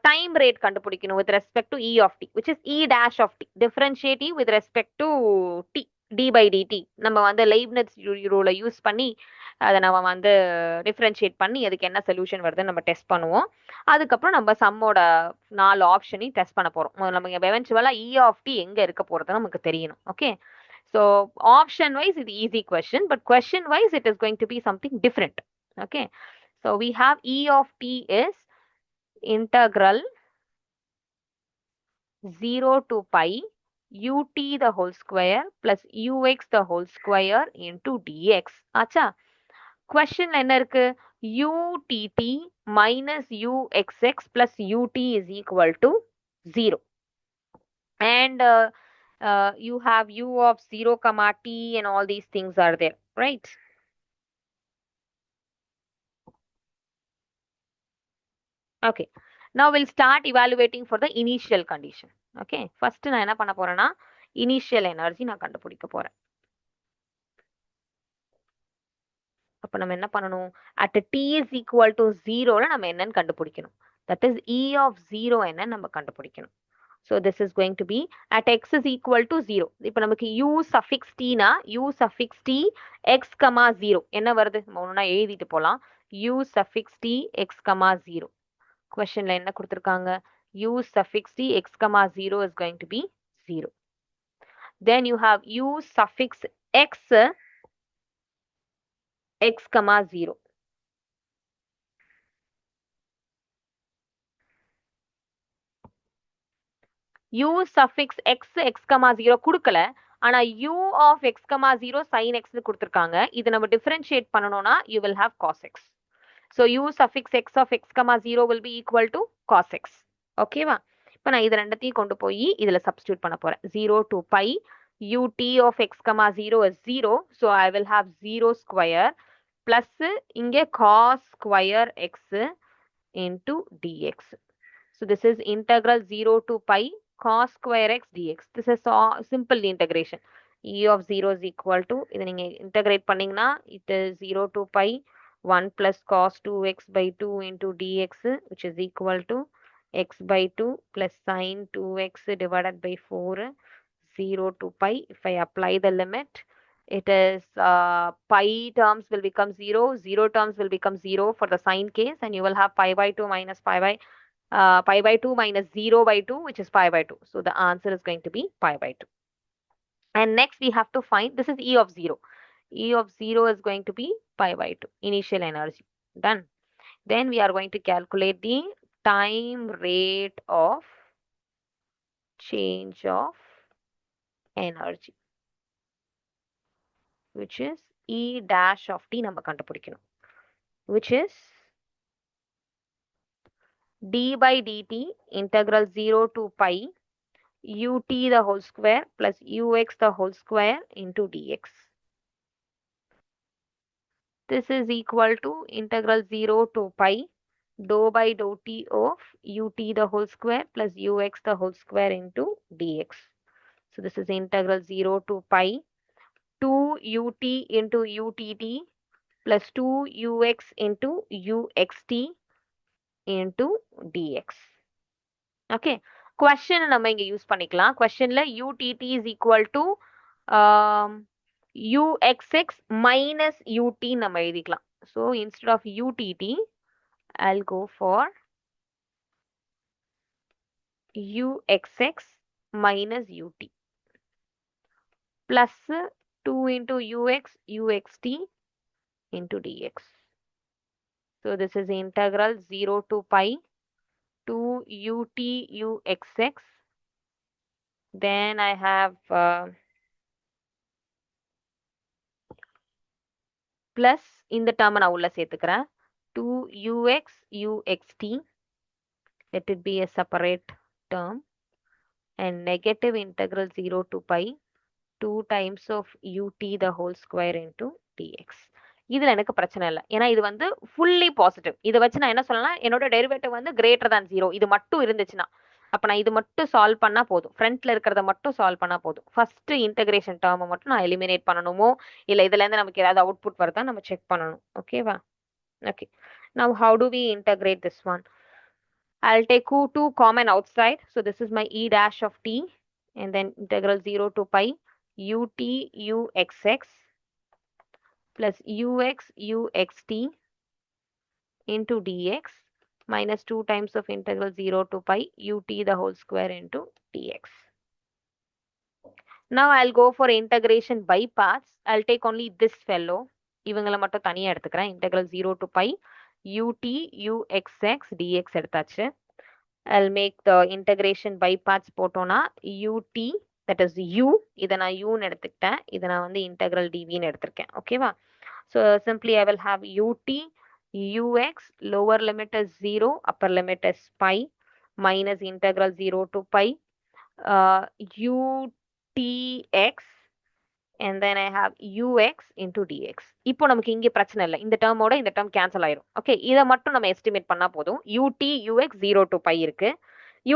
time rate கண்டுபிடிக்கணும் with respect to e of t which is e dash of t differentiative with respect to t d by dt நம்ம வந்து லைப்னிட்ஸ் ரூலை யூஸ் பண்ணி அதை நம்ம வந்து டிஃப்ரென்ஷியேட் பண்ணி அதுக்கு என்ன சொல்யூஷன் வருதுன்னு நம்ம டெஸ்ட் பண்ணுவோம். அதுக்கப்புறம் நம்ம சம்மோட 4 ஆப்ஷனையும் டெஸ்ட் பண்ண போகிறோம். நமக்கு எவென்ச்சுவலாக இ ஆஃப் டி எங்கே இருக்க போகிறது நமக்கு தெரியணும். ஓகே. ஸோ ஆப்ஷன் வைஸ் இது easy question, but question wise it is going to be something different. Okay. So we have e of t is integral 0 to pi ut the whole square plus ux the whole square into dx. ஆச்சா? questionல என்ன இருக்கு? utt minus uxx plus ut is equal to 0. And you have u of 0 comma t and all these things are there, right? Okay. Now we'll start evaluating for the initial condition. Okay. First நான் என்ன பண்ண போறேன்னா initial energy நான் கண்டுபிடிக்க போறேன். அப்ப நம்ம என்ன பண்ணணும்? at t is equal to 0ல நம்ம என்னன்னு கண்டுபிடிக்கணும். That is e of 0 என்னன்னு நம்ம கண்டுபிடிக்கணும். So this is going to be at x is equal to 0. இப்ப நமக்கு u suffix t னா u suffix t x, 0 என்ன வருது? ஒண்ணா எழுதிட்டு போலாம். u suffix t x, 0. questionல என்ன கொடுத்திருக்காங்க? u suffix t x, 0 is going to be 0. Then you have u suffix x x, 0. u suffix x x, 0 கொடுக்கல. ஆனா u of x, 0 sin x கொடுத்திருக்காங்க. இது நம்ம differentiate பண்ணணும்னா you will have cos x. So u suffix x of x, 0 will be equal to cos x. ஓகேவா? இப்ப நான் இது ரெண்டத்தையும் கொண்டு போய் இதுல substitute பண்ண போறேன். 0 to pi ut of x, 0 is 0. So I will have 0 square plus இங்க cos square x into dx. So this is integral 0 to pi cos square x dx. This is simple integration. E of 0 is equal to, இதை நீங்க integrate பண்ணீங்கன்னா it is 0 to pi 1 plus cos 2x by 2 into dx, which is equal to x by 2 plus sin 2x divided by 4, 0 to pi. If I apply the limit, It is pi terms will become 0, 0 terms will become 0 for the sign case, and you will have pi by 2 minus pi by 2 minus 0 by 2, which is pi by 2. So the answer is going to be pi by 2. And next we have to find, this is E of 0. E of 0 is going to be pi by 2, initial energy. Done. Then we are going to calculate the time rate of change of energy, which is E dash of t நம்ம கண்டுபிடிக்கணும், which is d by dt integral 0 to pi ut the whole square plus ux the whole square into dx. This is equal to integral 0 to pi dou by dou t of ut the whole square plus ux the whole square into dx. So this is integral 0 to pi 2 ut into utt plus 2 ux into uxt into dx. Okay. Question நம்ம இங்க use பண்ணிக்கலாம். questionல utt is equal to uxx minus ut நம்ம எழுதிக்கலாம். So instead of utt, I'll go for uxx minus ut plus 2 into ux uxt into dx. So this is integral 0 to pi 2 ut uxx. Then I have plus இந்த term நான் உள்ள சேர்த்துக்கிறேன் 2ux uxt, let it be a separate term, and negative integral 0 to pi 2 times of ut the whole square into dx. இதுல எனக்கு பிரச்சனை இல்லை, ஏன்னா இது வந்து ஃபுல்லி பாசிட்டிவ். இதை வச்சு நான் என்ன சொல்லலாம், என்னோட டெரிவேட்டிவ் வந்து கிரேட்டர் than 0 இது மட்டும் இருந்துச்சுன்னா, அப்ப நான் இது மட்டும் சால்வ் பண்ணா போதும், ஃப்ரண்ட்ல இருக்கிறத மட்டும் சால்வ் பண்ணா போதும். ஃபர்ஸ்ட் இன்டகிரேஷன் டேர்மை மட்டும் நான் எலிமினேட் பண்ணணுமோ இல்ல இதுல இருந்து நமக்கு ஏதாவது அவுட்புட் வருதா நம்ம செக் பண்ணணும். ஓகேவா? Okay. Now how do we integrate this one? I'll take 2 common outside. So this is my e dash of t, and then integral 0 to pi ut uxx plus ux uxt into dx minus 2 times of integral 0 to pi ut the whole square into dx. Now I'll go for integration by parts. I'll take only this fellow. இவங்களை மட்டும் தனியா எடுத்துக்கிறேன். integral 0 to pi ut uxx dx எடுத்தாச்சு. I'll make the integration by parts போட்டோம்னா ut, that is u, இதை நான் u ன்னு எடுத்துக்கிட்டேன், இதை நான் வந்து integral dv ன்னு எடுத்திருக்கேன். ஓகேவா? So simply I will have ut ux, lower limit is 0, upper limit is pi, minus integral 0 to pi utx, and then I have ux into dx. இப்போ நமக்கு இங்கே பிரச்சனை இல்லை, இந்த டேர்மோட இந்த டேர்ம் கேன்சல் ஆயிரும். ஓகே, இதை மட்டும் நம்ம எஸ்டிமேட் பண்ணா போதும். ut ux 0 to pi இருக்கு.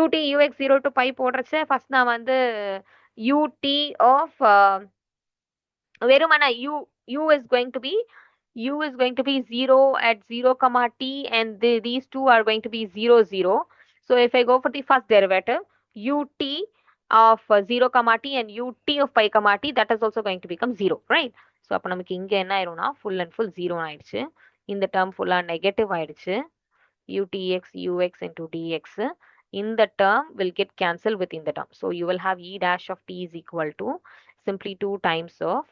ut ux 0 to pi போடுறச்ச first நான் வந்து ut of வெறுமனா u is going to be 0 at 0 comma t, and these two are going to be 0 0. So if I go for the first derivative ut of 0 comma t and ut of pi comma t, that is also going to become 0, right? So அப்ப நமக்கு இங்க என்ன ஆயிரும்னா full and full 0 ஆயிடுச்சு. இந்த term full negative ஆயிடுச்சு. utx ux into dx in the term will get cancelled within the term. So you will have e dash of t is equal to simply 2 times of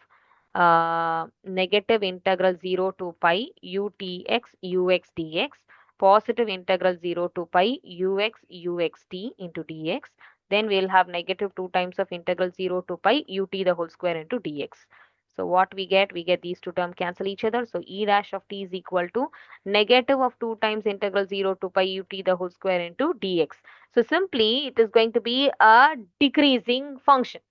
negative integral 0 to pi utx ux dx, positive integral 0 to pi ux uxt into dx. Then we'll have negative 2 times of integral 0 to pi ut the whole square into dx. So what we get these two terms cancel each other. So e dash of t is equal to negative of 2 times integral 0 to pi ut the whole square into dx. So simply it is going to be a decreasing function.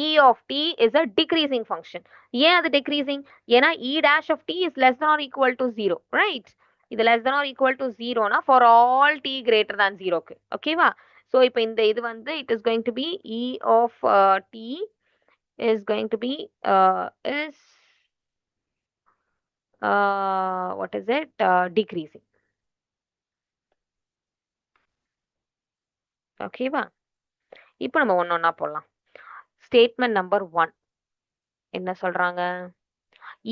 E of t is a decreasing function. ஏன் அது decreasing? ஏன்னா e dash of t is less than or equal to 0, right? இது less than or equal to 0 na for all t greater than 0 க்கு. ஓகேவா? So இப்போ இந்த இது வந்து it is going to be e of t is going to be what is it? Decreasing. ஓகேவா? இப்போ நம்ம ஒண்ணொண்ணா போடலாம். Statement number 1. என்ன சொல்றாங்க?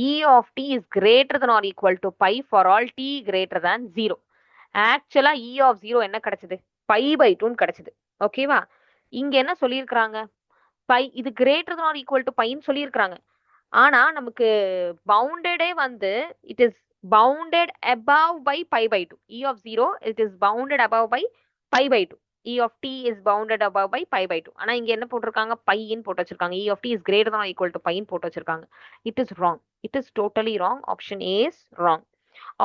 E of t is greater than or equal to pi for all t greater than 0. ஆக்சுவலா E of 0 என்ன கிடைச்சது? pi by 2 கிடைச்சது. ஓகேவா? இங்க என்ன சொல்லியிருக்கிறாங்க? பை இது greater than or equal to பைன்னு சொல்லியிருக்கிறாங்க. ஆனா நமக்கு பவுண்டடே வந்து it is bounded above by pi by 2. E of 0 it is bounded above by pi by 2. E of t is bounded above by pi by 2. ஆனா இங்க என்ன போட்டிருக்காங்க? பைன்னு போட்டு வச்சிருக்காங்க. E of t is greater than or equal to பைன்னு போட்டு வச்சிருக்காங்க. It is wrong. It is totally wrong. Option A is wrong.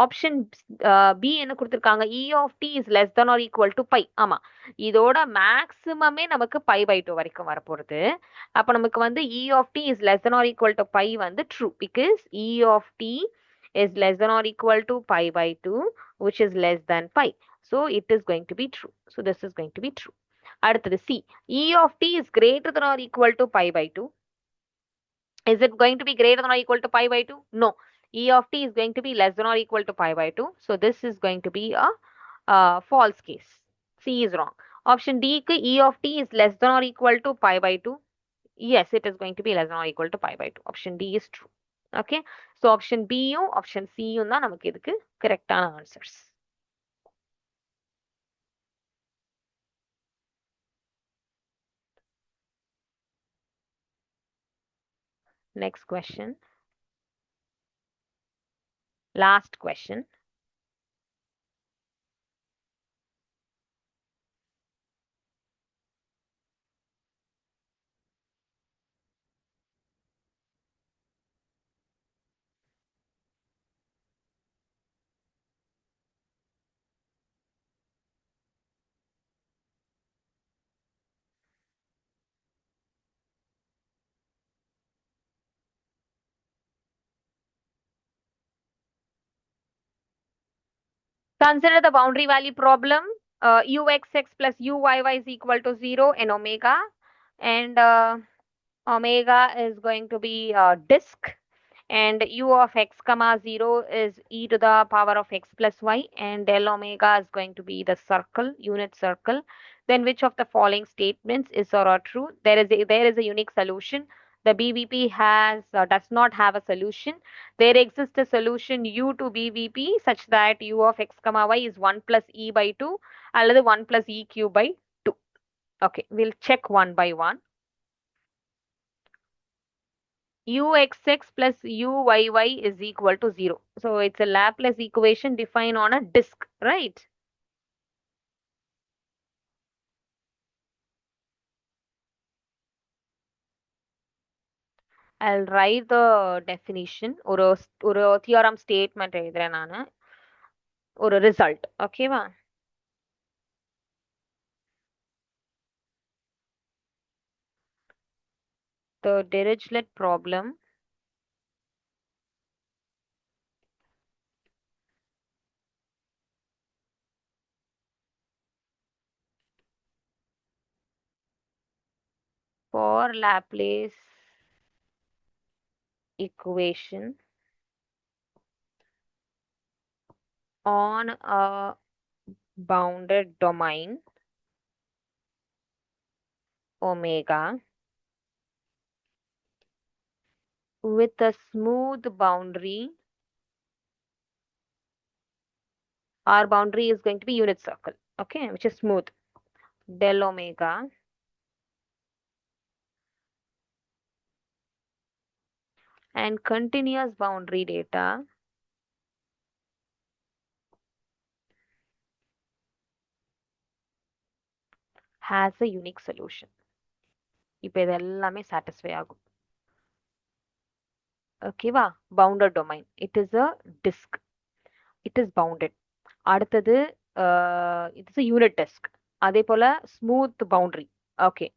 Option B என்ன கொடுத்திருக்காங்க? E of t is less than or equal to pi. ஆமா, இதோட மேக்ஸிமமே நமக்கு pi by 2 வரைக்கும் வரப்போகுது. அப்ப நமக்கு வந்து E of t is less than or equal to pi வந்து true, because E of t is less than or equal to pi by 2, which is less than pi. So it is going to be true. So this is going to be true. அடுத்தது C. E of t is greater than or equal to pi by 2. Is it going to be greater than or equal to pi by 2? No. E of t is going to be less than or equal to pi by 2. So this is going to be a false case. C is wrong. Option D, E of t is less than or equal to pi by 2. Yes, it is going to be less than or equal to pi by 2. Option D is true. Okay. So option B யும் option C யும் தான் நமக்கு இதுக்கு கரெக்டான answers. Next question. Last question. Consider the boundary value problem. Uxx plus uyy is equal to 0 in omega, and omega is going to be a disk, and u of x comma 0 is e to the power of x plus y, and del omega is going to be the circle, unit circle. Then which of the following statements is or are true? There is a unique solution. The BVP does not have a solution. There exists a solution u to BVP such that u of x comma y is 1 plus e by 2 அல்லது 1 plus e cube by 2. Okay, we'll check one by one. Uxx plus uyy is equal to 0. So it's a Laplace equation defined on a disk, right? I'll write the definition ஒரு theorem statement எழுதுறேன் நானு, ஒரு result. ஓகேவா? The Dirichlet problem for Laplace equation on a bounded domain omega with a smooth boundary. Our boundary is going to be unit circle, okay, which is smooth. Del omega and continuous boundary data has a unique solution. இப்போ இது எல்லாமே satisfy ஆகும். ஓகேவா? bounded domain. It is a disk. It is bounded. அடுத்தது it is a unit disk. அதே போல smooth boundary. Okay,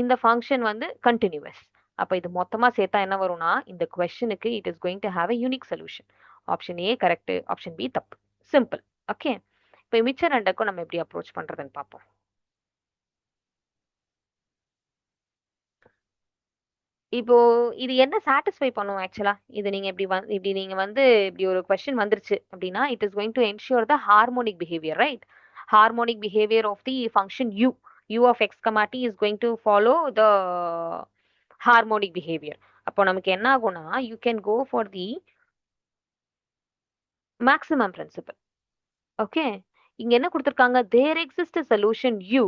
இந்த function வந்து கண்டினியூவஸ். அப்ப இது மொத்தமா சேர்த்தா என்ன வரும்னா, இந்த கொஸ்டினுக்கு it is going to have a unique solution. Option A correct, option B தப்பு. சிம்பிள். ஓகே, இப்போ மிச்ச ரெண்டுக்கும் நம்ம எப்படி அப்ரோச் பண்றதுன்னு பார்ப்போம். இப்போ இது என்ன சாட்டிஸ்ஃபை பண்ணும் ஆக்சுவலா? இது நீங்க இப்படி நீங்க வந்து இப்படி ஒரு கொஸ்டின் வந்துருச்சு அப்படின்னா, it is going to ensure the harmonic behaviour, right? Harmonic behaviour of the function u of x comma t is going to follow the harmonic behavior. அப்போ நமக்கு என்ன ஆகும்னா you can go for the maximum principle. Okay, இங்க என்ன கொடுத்திருக்காங்க, there exist solution u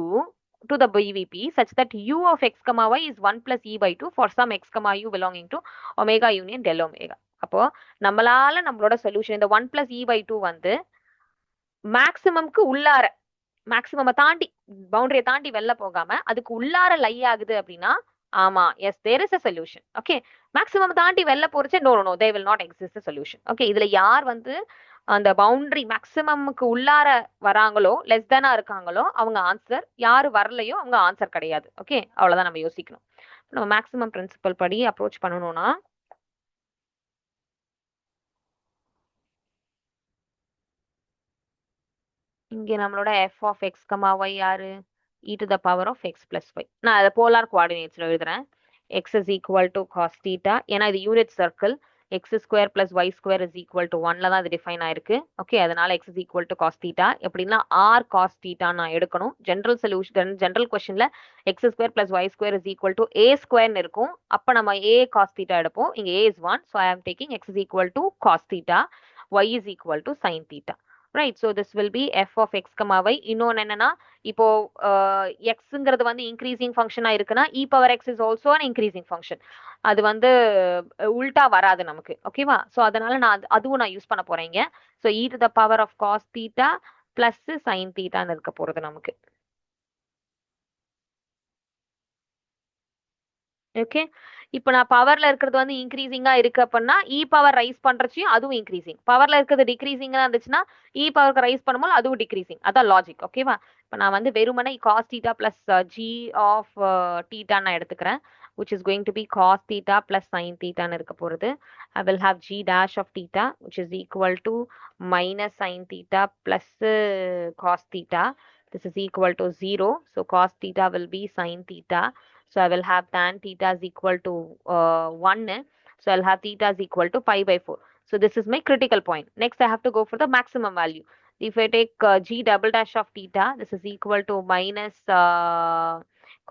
to the BVP such that u of x comma y is 1 plus e by 2 for some x comma u belonging to omega union del omega. அப்போ நம்மளால நம்மளோட solution இந்த 1 plus e by 2 வந்து மேக்ஸிமம்க்கு உள்ளார, maximum தாண்டி, பவுண்டரியை தாண்டி வெளில போகாம அதுக்கு உள்ளார லை ஆகுது அப்படின்னா ஆமா, yes there is a solution. Okay, maximum தாண்டி வெளில போறச்சே no no they will not exist a solution. Okay, இதுல யார் வந்து அந்த பவுண்டரி மேக்ஸிமம்க்கு உள்ளார வராங்களோ, லெஸ் தானா இருக்காங்களோ அவங்க ஆன்சர், யாரு வரலையோ அவங்க ஆன்சர் கிடையாது. ஓகே, அவ்வளவுதான் நம்ம யோசிக்கணும். நம்ம மேக்ஸிமம் பிரின்சிபல் படி அப்ரோச் பண்ணணும்னா இங்க நம்மளோட f of x comma y யாரு, e to the power of x plus y. நான் அதை போலார் கோஆர்டினேட்ஸ்ல எழுதுறேன். x is equal to cos theta. ஏன்னா இது unit circle, x square plus y square is equal to 1ல தான் இது டிஃபைன் ஆயிருக்கு. Okay, அதனால x is equal to cos theta. எப்படின்னா r cos theta நான் எடுக்கணும். ஜெனரல் சொல்யூஷன், ஜெனரல் கொஸ்டின்ல x square plus y square is equal to a square இருக்கும். அப்ப நம்ம a cos theta எடுப்போம். இங்க a is 1, so I am taking x is equal to cos theta, y is equal to sin theta. Right, so this will be f of x comma y. இன்னொன்னு என்னன்னா, இப்போ எக்ஸுங்கிறது வந்து increasing ஃபங்க்ஷனா இருக்குன்னா e power x is also an increasing function. அது வந்து உல்டா வராது நமக்கு. ஓகேவா, ஸோ அதனால நான் அதுவும் நான் யூஸ் பண்ண போறேங்க. So e to the power of cos theta plus sine தீட்டான்னு இருக்க போறது நமக்கு. ஓகே, இப்போ நான் பவர்ல இருக்கிறது வந்து இன்க்ரீசிங்கா இருக்கு அப்படின்னா இ பவர் ரைஸ் பண்றச்சையும் அதுவும் இன்க்ரீசிங், பவர்ல இருக்கிறது டிக்ரீசிங்கா இருந்துச்சுன்னா இ பவருக்கு ரைஸ் பண்ணும்போது அதுவும் டிக்ரீசிங். அதான் லாஜிக். ஓகேவா, இப்போ நான் வந்து வெறுமனே cos theta plus g of theta நான் எடுத்துக்கிறேன், which is going to be cos theta plus sin theta ன்னு இருக்க போறது. I will have g dash of theta which is equal to minus sin theta plus cos theta. This is equal to 0, so cos theta will be sin theta. So I will have tan theta is equal to 1. So I'll have theta is equal to pi by 4. So this is my critical point. Next I have to go for the maximum value. If I take g double dash of theta, this is equal to minus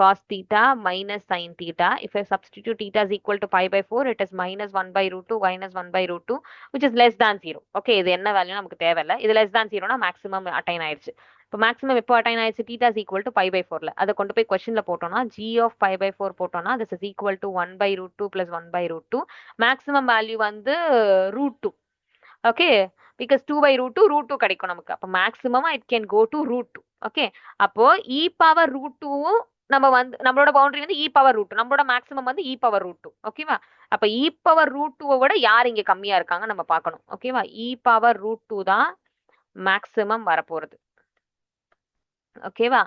cos theta minus sin theta. If I substitute theta is equal to pi by 4, it is minus 1 by root 2 minus 1 by root 2, which is less than 0. Okay, இது என்ன value நமக்கு தேவையில்லை. இது less than 0 னா maximum attain ஆயிடுச்சு. இப்போ maximum எப்போ attain ஆயிடுச்சு, theta is equal to pi by 4ல. அதை கொண்டு போய் கொஸ்டின்ல போட்டோம்னா ஜி ஆஃப் பை பை 4 போட்டோம்னா this is equal to 1 by root 2 plus 1 by root 2. Maximum value வந்து root 2. Okay, because 2 by root 2 root 2 கிடைக்கும் நமக்கு. அப்போ மேக்ஸிமமா it can go to root 2. Okay, அப்போ இ பவர் ரூட் 2வும் நம்ம வந்து நம்மளோட பவுண்டரி வந்து இ பவர் ரூட் 2, நம்மளோட மேக்ஸிமம் வந்து இ பவர் ரூட் 2. ஓகேவா, அப்ப இ பவர் ரூட் 2 விட யார் இங்க கம்மியா இருக்காங்க நம்ம பார்க்கணும். ஓகேவா, இ பவர் ரூட் 2 தான் மேக்ஸிமம் வரப்போறது. ஓகேவா,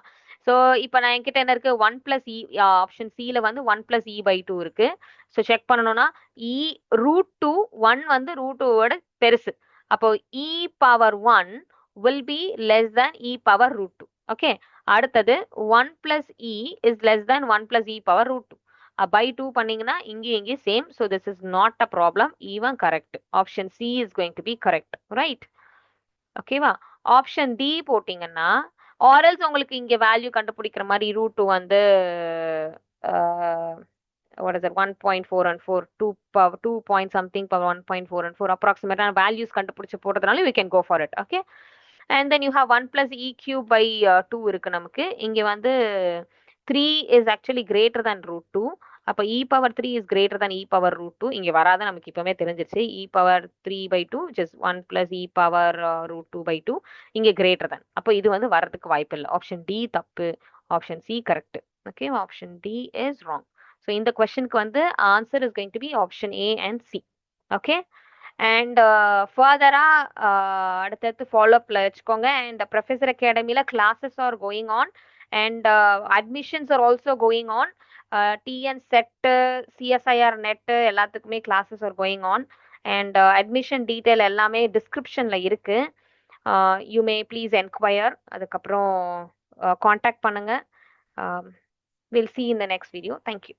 ஸோ இப்போ நான் என்கிட்ட என்ன இருக்கு, 1 பிளஸ் இ, ஆப்ஷன் சில வந்து 1 பிளஸ் இ பை 2 இருக்கு. ஸோ செக் பண்ணணும்னா இ ரூட் 2 1 வந்து ரூட் 2வோட பெருசு. அப்போ e power 1 will be less than e power root 2. Okay, அடுத்தது 1 plus e is less than 1 plus e power root 2. By 2 பண்ணீங்கன்னா இங்கே same. So this is not a problem, even correct. Option C is going to be correct. Right, ஓகேவா. Option d போட்டீங்கன்னா ஆர்எல்ஸ் உங்களுக்கு இங்க value கண்டுபிடிக்கிற மாதிரி ரூட் 2 வந்து what is it 1.4 and 4 2 point something power 1.4 and 4 approximate values கண்டுபிடிச்சு போடுறதுனால we can go for it. Okay, and then you have 1 plus e cube by 2 இருக்கு நமக்கு. இங்க வந்து 3 is actually greater than root 2. அப்ப e power 3 is greater than e power root 2. இங்க வராத நமக்கு இப்பவே தெரிஞ்சிருச்சு. e power 3 by 2 which is 1 plus e power root 2 by 2 இங்க greater than. அப்ப இது வந்து வரதுக்கு வாய்ப்பு இல்லை. ஆப்ஷன் டி தப்பு, option c correct. Okay, option d is wrong. So இந்த கொஸ்டினுக்கு வந்து answer is going to be option A and C. Okay, and ஃபர்தரா அடுத்தடுத்து ஃபாலோஅப்ல வச்சுக்கோங்க. அண்ட் ப்ரொஃபஸர் அகாடமியில் classes are going on and admissions are also going on. TN SET, CSIR NET எல்லாத்துக்குமே classes are going on. And admission detail எல்லாமே டிஸ்கிரிப்ஷன்ல இருக்கு. You may please enquire. அதுக்கப்புறம் காண்டாக்ட் பண்ணுங்க. We'll see you in the next video. Thank you.